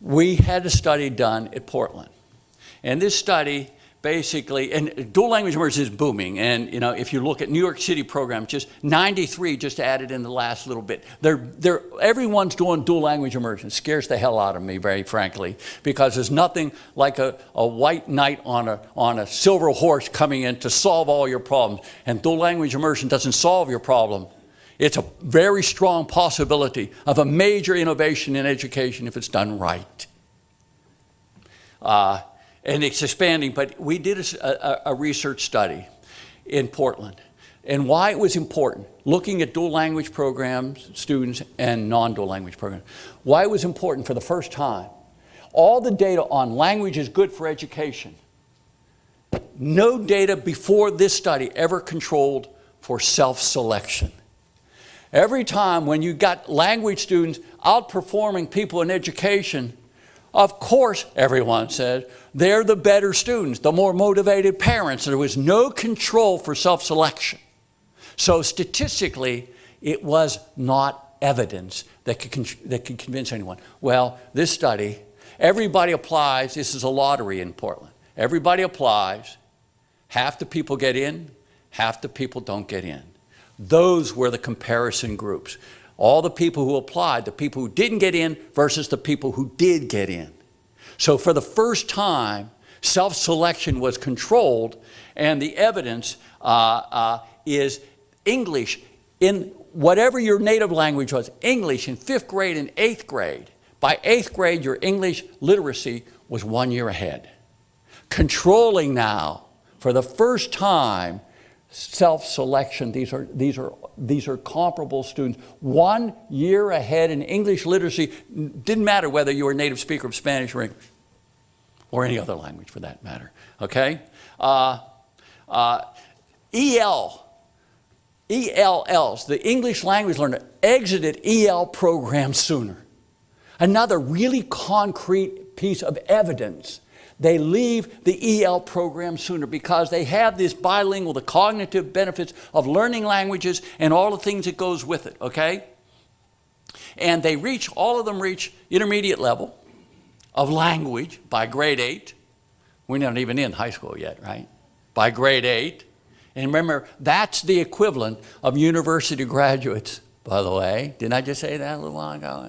We had a study done at Portland. And this study basically, and dual language immersion is booming. And you know, if you look at New York City programs, just 93 just added in the last little bit. Everyone's doing dual language immersion. It scares the hell out of me, very frankly, because there's nothing like a white knight on a silver horse coming in to solve all your problems. And dual language immersion doesn't solve your problem. It's a very strong possibility of a major innovation in education if it's done right. And it's expanding, but we did a research study in Portland. And why it was important, looking at dual language programs, students, and non-dual language programs. Why it was important for the first time. All the data on language is good for education. No data before this study ever controlled for self-selection. Every time when you got language students outperforming people in education, of course, everyone said, they're the better students, the more motivated parents. There was no control for self-selection. So statistically, it was not evidence that could convince anyone. Well, this study, everybody applies. This is a lottery in Portland. Everybody applies. Half the people get in, half the people don't get in. Those were the comparison groups. All the people who applied, the people who didn't get in versus the people who did get in. So for the first time, self-selection was controlled, and the evidence is English in whatever your native language was, English in 5th grade and 8th grade. By 8th grade, your English literacy was 1 year ahead. Controlling now, for the first time, self-selection. These are comparable students. 1 year ahead in English literacy. Didn't matter whether you were a native speaker of Spanish or English, or any other language for that matter. Okay? ELLs, the English language learner, exited EL programs sooner. Another really concrete piece of evidence. They leave the EL program sooner because they have this bilingual, the cognitive benefits of learning languages and all the things that goes with it, okay? And they all of them reach intermediate level of language by grade 8. We're not even in high school yet, right? By grade 8. And remember, that's the equivalent of university graduates, by the way. Didn't I just say that a little while ago?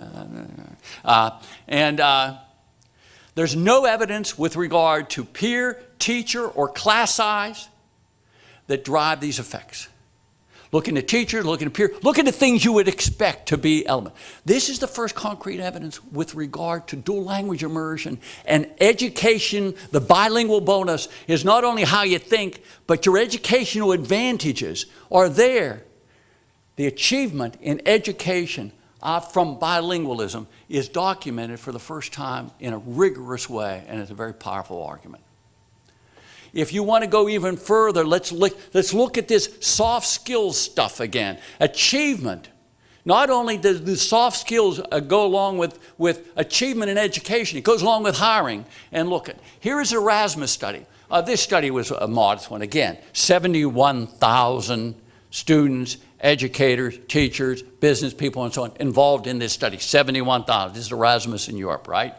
There's no evidence with regard to peer, teacher, or class size that drive these effects. Looking at teachers, looking at peer, look at the things you would expect to be element. This is the first concrete evidence with regard to dual language immersion and education. The bilingual bonus is not only how you think, but your educational advantages are there. The achievement in education from bilingualism is documented for the first time in a rigorous way, and it's a very powerful argument. If you want to go even further, let's look at this soft skills stuff again. Achievement. Not only does the soft skills go along with achievement in education, it goes along with hiring. And look, here is an Erasmus study. This study was a modest one. Again, 71,000 students, educators, teachers, business people, and so on, involved in this study. 71,000. This is Erasmus in Europe, right?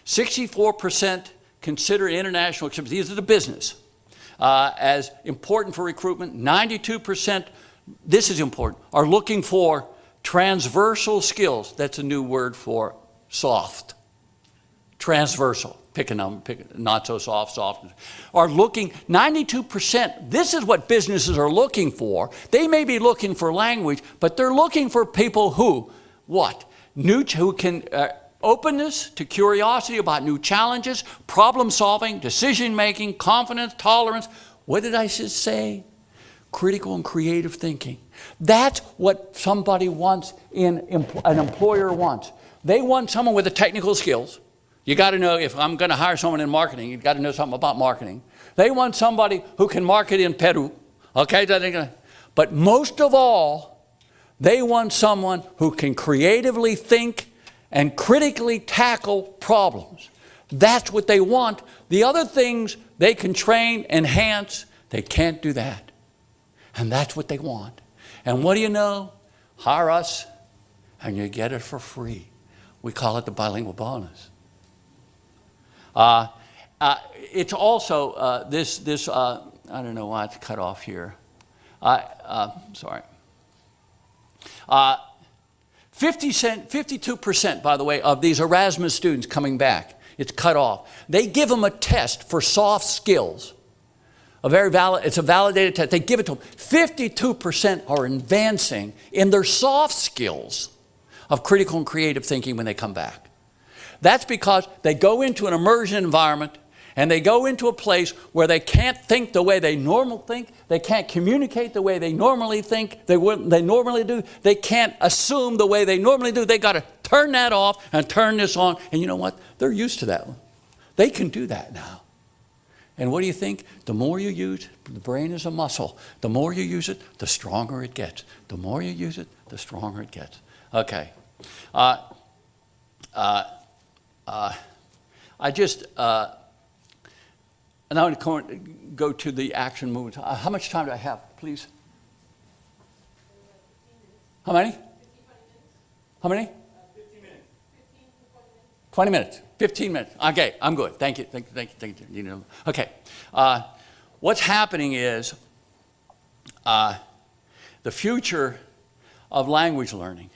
64% consider international trips, these are the business, as important for recruitment. 92%, this is important, are looking for transversal skills. That's a new word for soft. Transversal. Pick a number, not so soft, soft. Are looking, 92%, this is what businesses are looking for. They may be looking for language, but they're looking for people who, what? Who can, openness to curiosity about new challenges, problem solving, decision making, confidence, tolerance. What did I just say? Critical and creative thinking. That's what somebody wants an employer wants. They want someone with the technical skills. You got to know, if I'm going to hire someone in marketing, you've got to know something about marketing. They want somebody who can market in Peru. Okay? But most of all, they want someone who can creatively think and critically tackle problems. That's what they want. The other things they can train, enhance, they can't do that. And that's what they want. And what do you know? Hire us and you get it for free. We call it the bilingual bonus. It's also I don't know why it's cut off here. Sorry. 52%, by the way, of these Erasmus students coming back, it's cut off. They give them a test for soft skills. It's a validated test. They give it to them. 52% are advancing in their soft skills of critical and creative thinking when they come back. That's because they go into an immersion environment and they go into a place where they can't think the way they normally think. They can't communicate the way they normally think, they normally do. They can't assume the way they normally do. They got to turn that off and turn this on. And you know what? They're used to that one. They can do that now. And what do you think? The more you use it, the brain is a muscle. The more you use it, the stronger it gets. The more you use it, the stronger it gets. Okay. And I want to go to the action movements. How much time do I have, please? How many? 15, 20 minutes. How many? 15 minutes. 15 to 20 minutes. 20 minutes. 15 minutes. Okay, I'm good. Thank you. Thank you. You know. Okay. What's happening is the future of language learning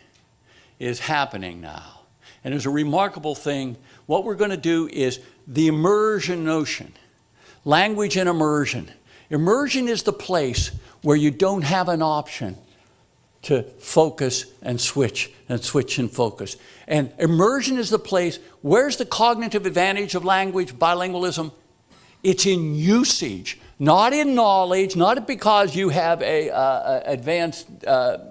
is happening now. And there's a remarkable thing. What we're going to do is the immersion notion. Language and immersion. Immersion is the place where you don't have an option to focus and switch and focus. And immersion is the place, where's the cognitive advantage of language, bilingualism? It's in usage, not in knowledge, not because you have a advanced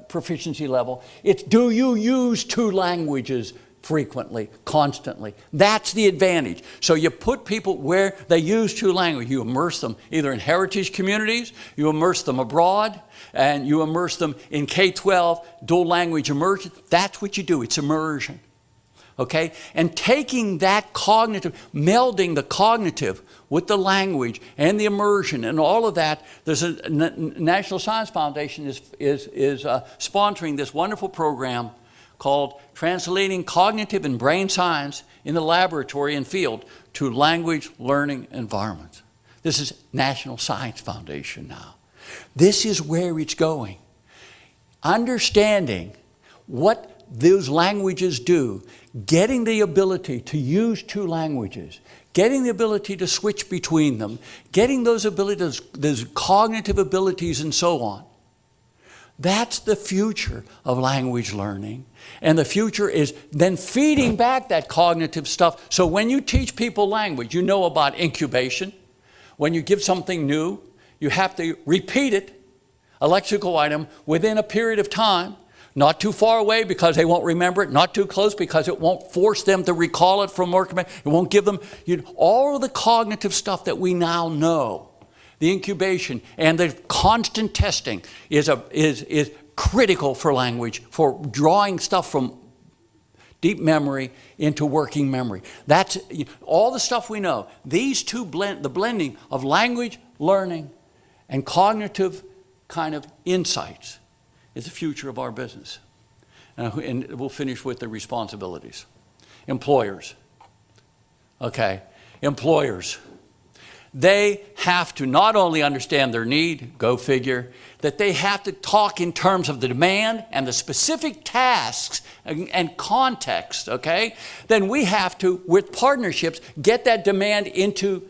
proficiency level. It's do you use two languages frequently, constantly. That's the advantage. So you put people where they use two languages. You immerse them either in heritage communities, you immerse them abroad, and you immerse them in K-12 dual language immersion. That's what you do. It's immersion. Okay? And taking that cognitive, melding the cognitive with the language and the immersion and all of that. There's a National Science Foundation is sponsoring this wonderful program called Translating Cognitive and Brain Science in the Laboratory and Field to Language Learning Environments. This is National Science Foundation now. This is where it's going. Understanding what those languages do, getting the ability to use two languages, getting the ability to switch between them, getting those abilities, those cognitive abilities and so on. That's the future of language learning. And the future is then feeding back that cognitive stuff. So when you teach people language, you know about incubation. When you give something new, you have to repeat it, a lexical item, within a period of time. Not too far away because they won't remember it. Not too close because it won't force them to recall it from work. It won't give them all of the cognitive stuff that we now know. The incubation and the constant testing is critical for language, for drawing stuff from deep memory into working memory. That's all the stuff we know. These two the blending of language learning and cognitive kind of insights is the future of our business. And we'll finish with the responsibilities. Employers. Okay. employers. They have to not only understand their need, go figure, that they have to talk in terms of the demand and the specific tasks and context, okay? Then we have to, with partnerships, get that demand into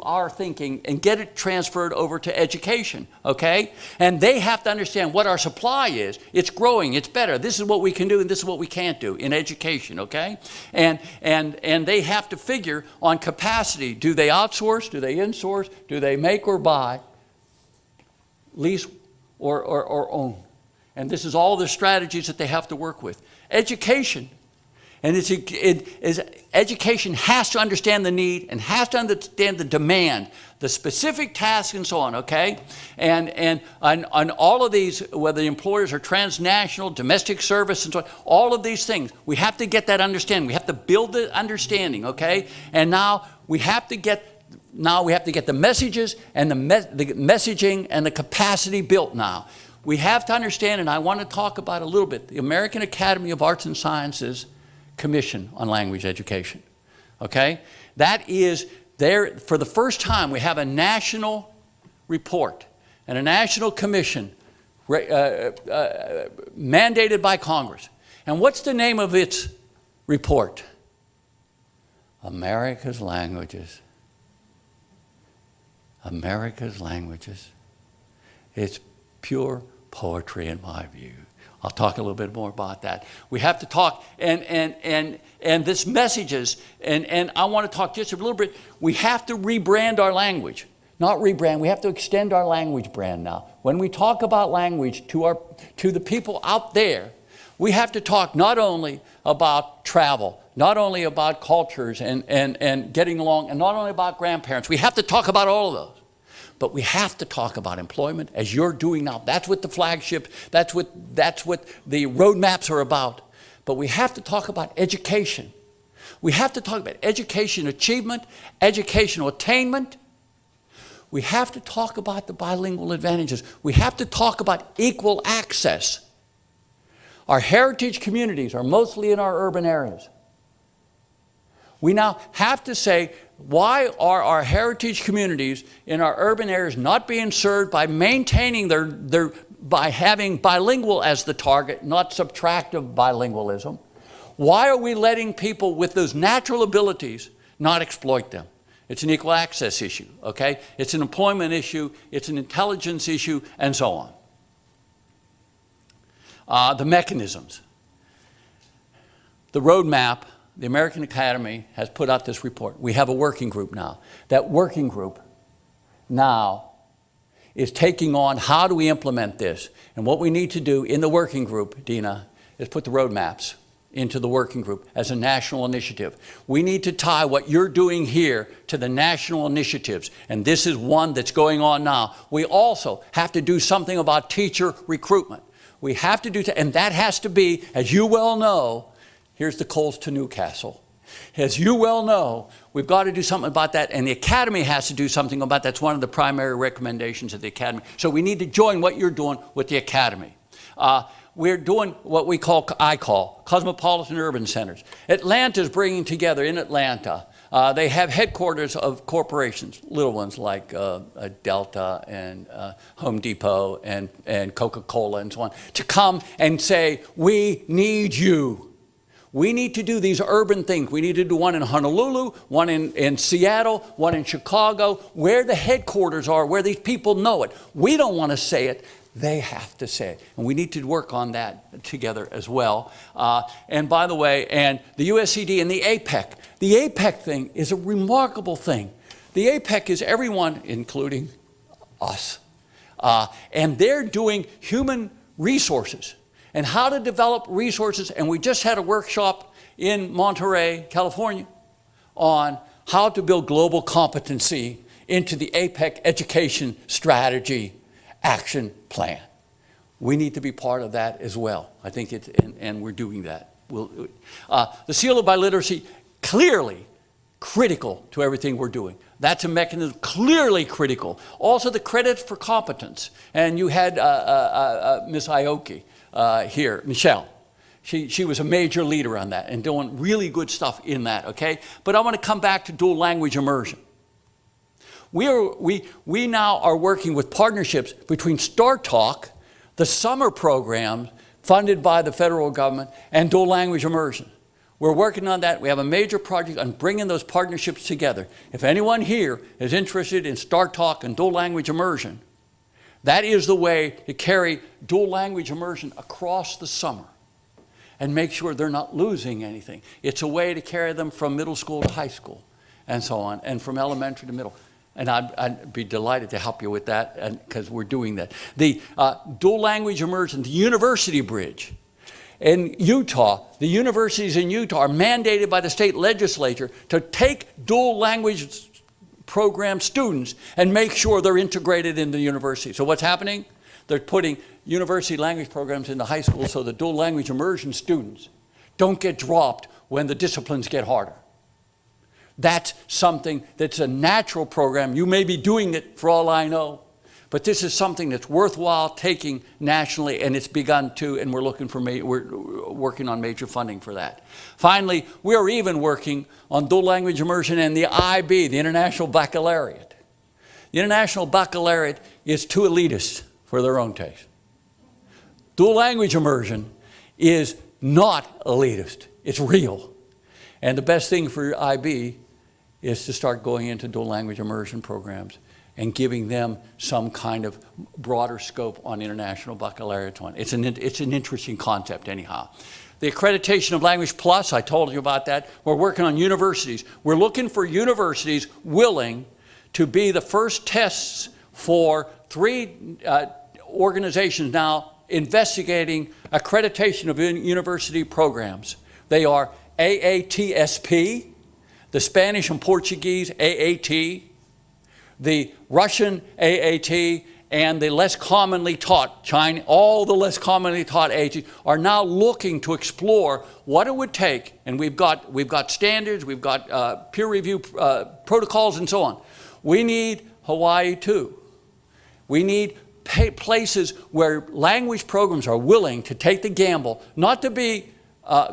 our thinking and get it transferred over to education, okay? And they have to understand what our supply is. It's growing, it's better. This is what we can do and this is what we can't do in education, okay? And they have to figure on capacity. Do they outsource? Do they insource? Do they make or buy? Lease or own? And this is all the strategies that they have to work with. Education. And education has to understand the need and has to understand the demand, the specific tasks and so on, okay? And on all of these, whether the employers are transnational, domestic service and so on, all of these things, we have to get that understanding. We have to build the understanding, okay? And now we have to get the messages and the messaging and the capacity built now. We have to understand, and I want to talk about a little bit, the American Academy of Arts and Sciences Commission on Language Education, okay? That is there, for the first time, we have a national report and a national commission mandated by Congress. And what's the name of its report? America's Languages. America's Languages. It's pure poetry in my view. I'll talk a little bit more about that. We have to talk, and this messages, and I want to talk just a little bit. We have to rebrand our language. Not rebrand, we have to extend our language brand now. When we talk about language to the people out there, we have to talk not only about travel, not only about cultures and getting along, and not only about grandparents. We have to talk about all of those. But we have to talk about employment as you're doing now. That's what the flagship, that's what the roadmaps are about. But we have to talk about education. We have to talk about education achievement, educational attainment. We have to talk about the bilingual advantages. We have to talk about equal access. Our heritage communities are mostly in our urban areas. We now have to say, why are our heritage communities in our urban areas not being served by maintaining by having bilingual as the target, not subtractive bilingualism? Why are we letting people with those natural abilities not exploit them? It's an equal access issue, okay? It's an employment issue, it's an intelligence issue, and so on. The mechanisms. The roadmap. The American Academy has put out this report. We have a working group now. That working group now is taking on how do we implement this. And what we need to do in the working group, Dina, is put the roadmaps into the working group as a national initiative. We need to tie what you're doing here to the national initiatives. And this is one that's going on now. We also have to do something about teacher recruitment. We have to do, and that has to be, as you well know, here's the Coles to Newcastle. As you well know, we've got to do something about that, and the Academy has to do something about that. That's one of the primary recommendations of the Academy. So we need to join what you're doing with the Academy. We're doing what I call cosmopolitan urban centers. Atlanta's bringing together, in Atlanta, they have headquarters of corporations, little ones like Delta and Home Depot and Coca-Cola and so on, to come and say, we need you. We need to do these urban things. We need to do one in Honolulu, one in Seattle, one in Chicago, where the headquarters are, where these people know it. We don't want to say it. They have to say it. And we need to work on that together as well. And by the way, and the USCD and the APEC. The APEC thing is a remarkable thing. The APEC is everyone, including us. And they're doing human resources and how to develop resources. And we just had a workshop in Monterey, California, on how to build global competency into the APEC education strategy action plan. We need to be part of that as well. I think it's, and we're doing that. The seal of biliteracy, clearly critical to everything we're doing. That's a mechanism clearly critical. Also the credits for competence. And you had Ms. Aoki here, Michelle. She was a major leader on that and doing really good stuff in that, okay? But I want to come back to dual language immersion. We now are working with partnerships between Start Talk, the summer program funded by the federal government, and dual language immersion. We're working on that. We have a major project on bringing those partnerships together. If anyone here is interested in Start Talk and dual language immersion, that is the way to carry dual language immersion across the summer and make sure they're not losing anything. It's a way to carry them from middle school to high school and so on, and from elementary to middle. And I'd be delighted to help you with that because we're doing that. The dual language immersion, the University Bridge in Utah, the universities in Utah are mandated by the state legislature to take dual language program students and make sure they're integrated in the university. So what's happening? They're putting university language programs in the high school so the dual language immersion students don't get dropped when the disciplines get harder. That's something that's a natural program. You may be doing it for all I know, but this is something that's worthwhile taking nationally, and it's begun to, and we're working on major funding for that. Finally, we are even working on dual language immersion and the IB, the International Baccalaureate. The International Baccalaureate is too elitist for their own taste. Dual language immersion is not elitist. It's real. And the best thing for IB is to start going into dual language immersion programs and giving them some kind of broader scope on International Baccalaureate one. It's an interesting concept anyhow. The accreditation of Language Plus, I told you about that. We're working on universities. We're looking for universities willing to be the first tests for 3 organizations now investigating accreditation of university programs. They are AATSP, the Spanish and Portuguese AAT, the Russian AAT, and the less commonly taught all the less commonly taught AAT are now looking to explore what it would take, and we've got standards, we've got peer review protocols and so on. We need Hawaii too. We need places where language programs are willing to take the gamble, not to be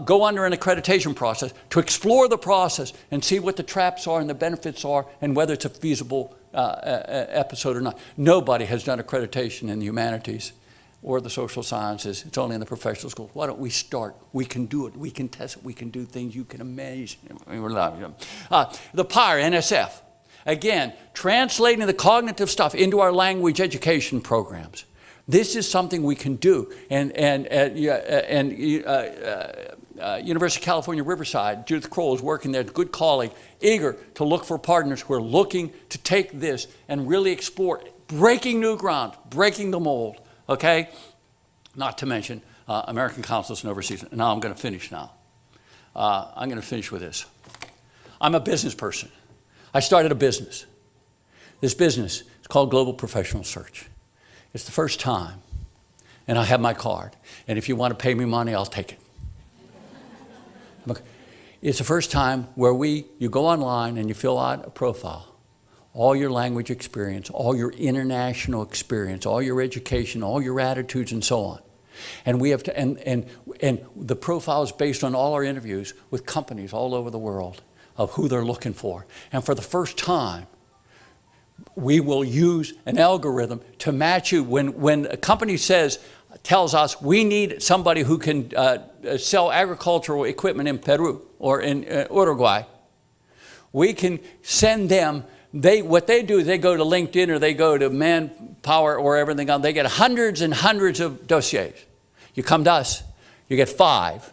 go under an accreditation process, to explore the process and see what the traps are and the benefits are and whether it's a feasible episode or not. Nobody has done accreditation in the humanities or the social sciences. It's only in the professional schools. Why don't we start? We can do it. We can test it. We can do things you can imagine. The PIRE, NSF. Again, translating the cognitive stuff into our language education programs. This is something we can do. And University of California, Riverside, Judith Kroll is working there, good colleague, eager to look for partners who are looking to take this and really explore it, breaking new ground, breaking the mold, okay? Not to mention American Councils and Overseas. Now I'm going to finish now. I'm going to finish with this. I'm a business person. I started a business. This business is called Global Professional Search. It's the first time, and I have my card. And if you want to pay me money, I'll take it. It's the first time where you go online and you fill out a profile. All your language experience, all your international experience, all your education, all your attitudes, and so on. And we have to, and the profile is based on all our interviews with companies all over the world of who they're looking for. And for the first time, we will use an algorithm to match you. When a company tells us we need somebody who can sell agricultural equipment in Peru or in Uruguay, we can send them. What they do is they go to LinkedIn or they go to Manpower or everything else. They get hundreds and hundreds of dossiers. You come to us, you get 5.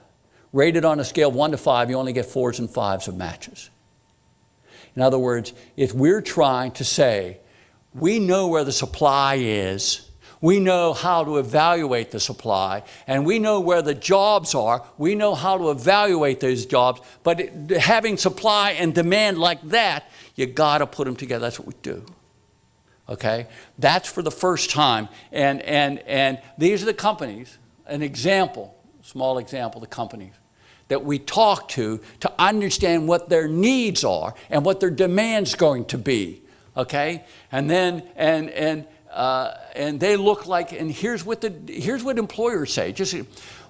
Rated on a scale of 1 to 5, you only get 4s and 5s of matches. In other words, if we're trying to say, we know where the supply is, we know how to evaluate the supply, and we know where the jobs are, we know how to evaluate those jobs, but having supply and demand like that, you got to put them together. That's what we do. Okay? That's for the first time. And these are the companies, an example, small example, the companies that we talk to understand what their needs are and what their demand's going to be, okay? And then and they look like, and here's what employers say. Just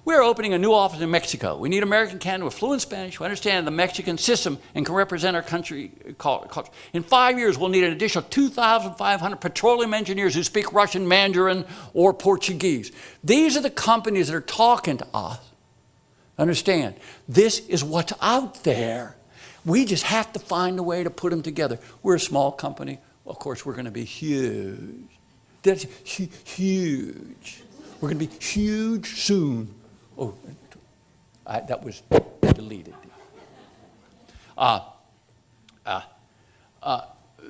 We're opening a new office in Mexico. We need American candidates with fluent Spanish who understand the Mexican system and can represent our country culture. In 5 years, we'll need an additional 2,500 petroleum engineers who speak Russian, Mandarin, or Portuguese. These are the companies that are talking to us. Understand, this is what's out there. We just have to find a way to put them together. We're a small company. Of course, we're going to be huge. That's huge. We're going to be huge soon. Oh, that was deleted.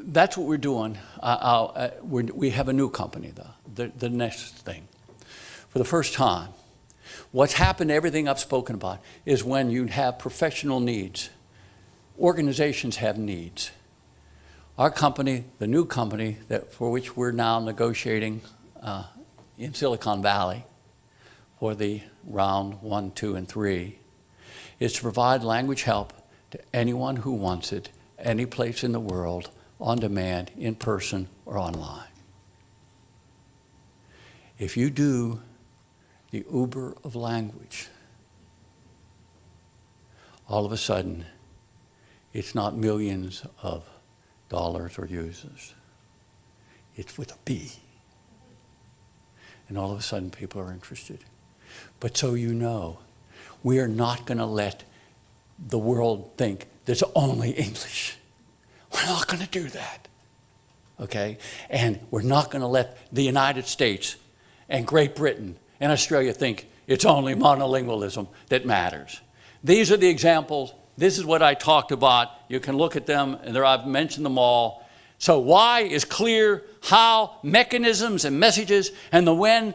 That's what we're doing. We have a new company, though. The next thing. For the first time, what's happened to everything I've spoken about is when you have professional needs. Organizations have needs. Our company, the new company for which we're now negotiating in Silicon Valley for the round 1, 2, and 3, is to provide language help to anyone who wants it, any place in the world, on demand, in person, or online. If you do the Uber of language, all of a sudden, it's not millions of dollars or users. It's with a B. And all of a sudden, people are interested. But so you know, we are not going to let the world think there's only English. We're not going to do that. Okay? And we're not going to let the United States and Great Britain and Australia think it's only monolingualism that matters. These are the examples. This is what I talked about. You can look at them, and I've mentioned them all. So why is clear, how, mechanisms and messages, and the when.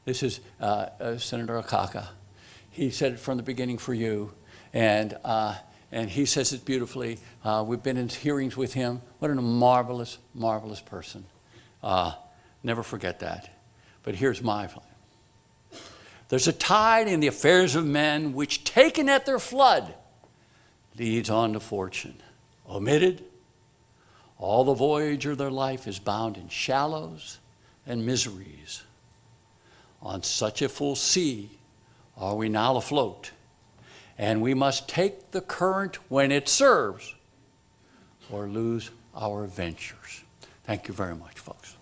This is Senator Akaka. He said it from the beginning for you, and he says it beautifully. We've been in hearings with him. What a marvelous, marvelous person. Never forget that. But here's my plan. There's a tide in the affairs of men which, taken at their flood, leads on to fortune. Omitted, all the voyage of their life is bound in shallows and miseries. On such a full sea are we now afloat, and we must take the current when it serves, or lose our ventures. Thank you very much, folks.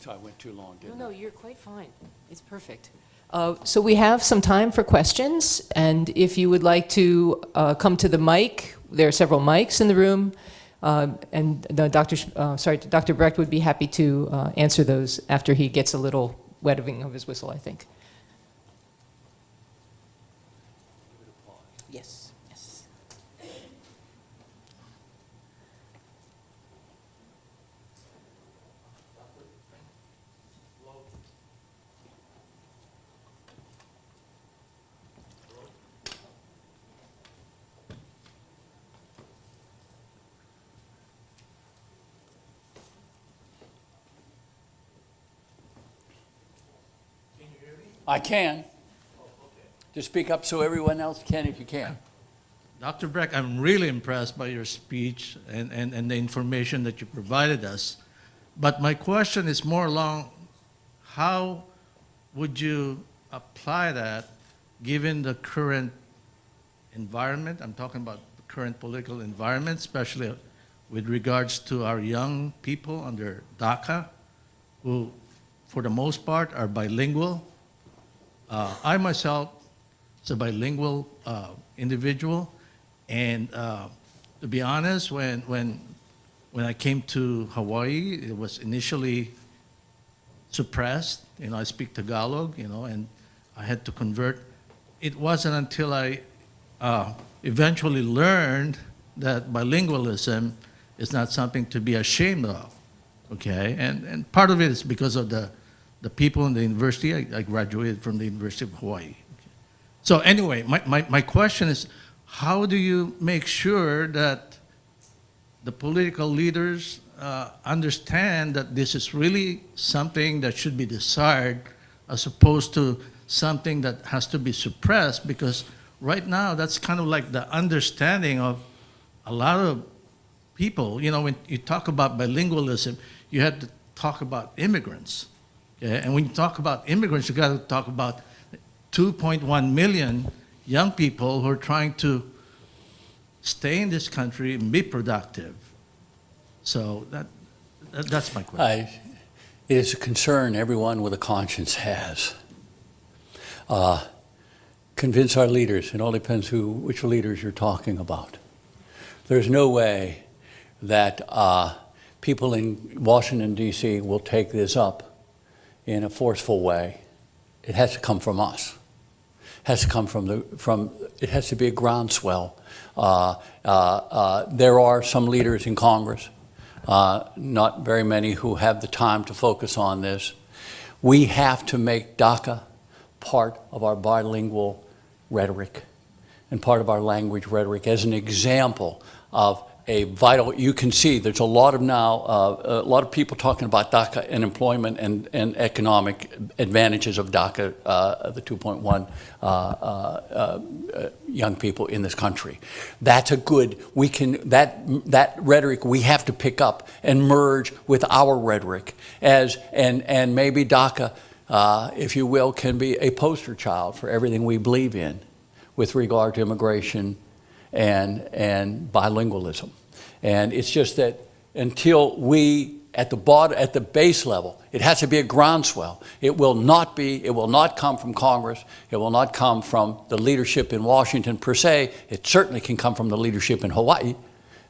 I went too long, didn't I? No, you're quite fine. It's perfect. So we have some time for questions, and if you would like to come to the mic, there are several mics in the room, and Dr. Brecht would be happy to answer those after he gets a little wetting of his whistle, I think. Yes, yes. I can. Just speak up so everyone else can if you can. Dr. Brecht, I'm really impressed by your speech and the information that you provided us. But my question is more along, how would you apply that given the current environment? I'm talking about the current political environment, especially with regards to our young people under DACA, who for the most part are bilingual. I myself is a bilingual individual, and to be honest, when I came to Hawaii, it was initially suppressed. You know, I speak Tagalog, you know, and I had to convert. It wasn't until I eventually learned that bilingualism is not something to be ashamed of, okay? And part of it is because of the people in the university. I graduated from the University of Hawaiʻi. Okay. So anyway, my question is, how do you make sure that the political leaders understand that this is really something that should be desired as opposed to something that has to be suppressed, because right now that's kind of like the understanding of a lot of people. You know, when you talk about bilingualism, you have to talk about immigrants. Okay? And when you talk about immigrants, you got to talk about 2.1 million young people who are trying to stay in this country and be productive. So that's my question. It is a concern everyone with a conscience has. Convince our leaders. It all depends which leaders you're talking about. There's no way that people in Washington, D.C. will take this up in a forceful way. It has to come from us. It has to come it has to be a groundswell. There are some leaders in Congress, not very many, who have the time to focus on this. We have to make DACA part of our bilingual rhetoric and part of our language rhetoric as an example of a vital. You can see there's a lot of people talking about DACA and employment and economic advantages of DACA, the 2.1 young people in this country. That's a good, that rhetoric we have to pick up and merge with our rhetoric and maybe DACA, if you will, can be a poster child for everything we believe in with regard to immigration and bilingualism. And it's just that until we, at the base level, it has to be a groundswell. It will not come from Congress. It will not come from the leadership in Washington per se. It certainly can come from the leadership in Hawaii,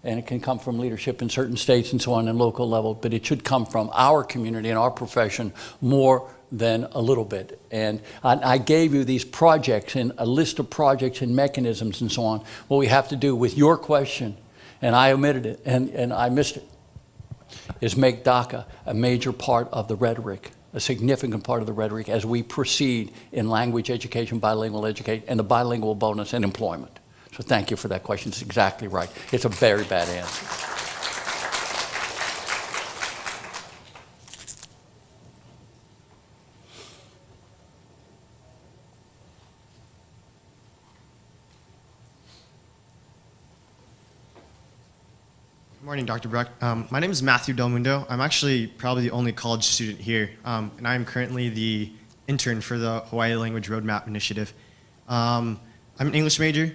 and it can come from leadership in certain states and so on and local level, but it should come from our community and our profession more than a little bit. And I gave you these projects and a list of projects and mechanisms and so on. What we have to do with your question, and I omitted it and I missed it, is make DACA a major part of the rhetoric, a significant part of the rhetoric as we proceed in language education, bilingual education, and the bilingual bonus and employment. So thank you for that question. It's exactly right. It's a very bad answer. Good morning, Dr. Brecht. My name is Matthew Del Mundo. I'm actually probably the only college student here, and I'm currently the intern for the Hawaiʻi Language Roadmap Initiative. I'm an English major.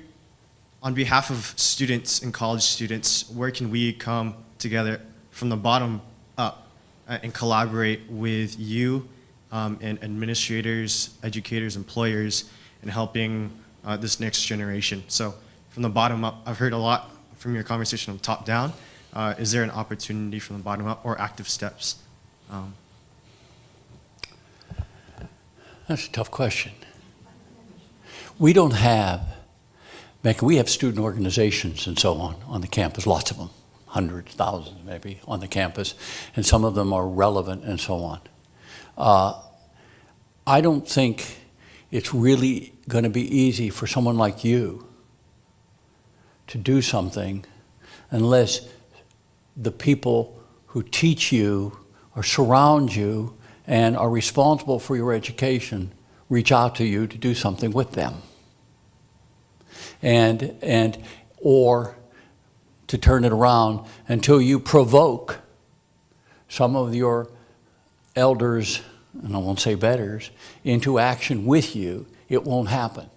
On behalf of students and college students, where can we come together from the bottom up and collaborate with you and administrators, educators, employers, in helping this next generation? So from the bottom up, I've heard a lot from your conversation of top down. Is there an opportunity from the bottom up or active steps? That's a tough question. We don't have, we have student organizations and so on the campus, lots of them, hundreds, thousands maybe on the campus, and some of them are relevant and so on. I don't think it's really going to be easy for someone like you to do something unless the people who teach you or surround you and are responsible for your education reach out to you to do something with them. Or to turn it around until you provoke some of your elders, and I won't say betters, into action with you. It won't happen,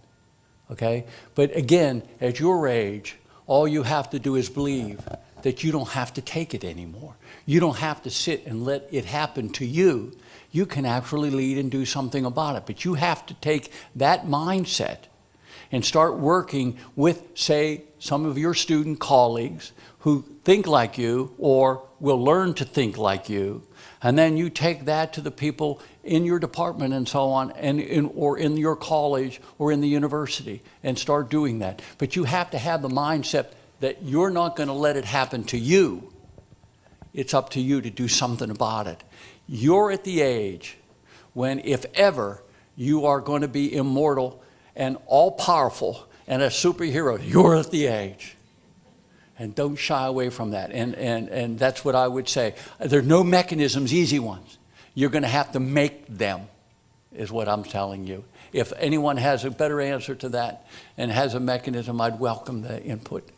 okay? But again, at your age, all you have to do is believe that you don't have to take it anymore. You don't have to sit and let it happen to you. You can actually lead and do something about it. But you have to take that mindset and start working with, say, some of your student colleagues who think like you or will learn to think like you. And then you take that to the people in your department and so on, or in your college or in the university, and start doing that. But you have to have the mindset that you're not going to let it happen to you. It's up to you to do something about it. You're at the age when, if ever, you are going to be immortal and all-powerful and a superhero. You're at the age. And don't shy away from that. And that's what I would say. There are no mechanisms, easy ones. You're going to have to make them, is what I'm telling you. If anyone has a better answer to that and has a mechanism, I'd welcome the input.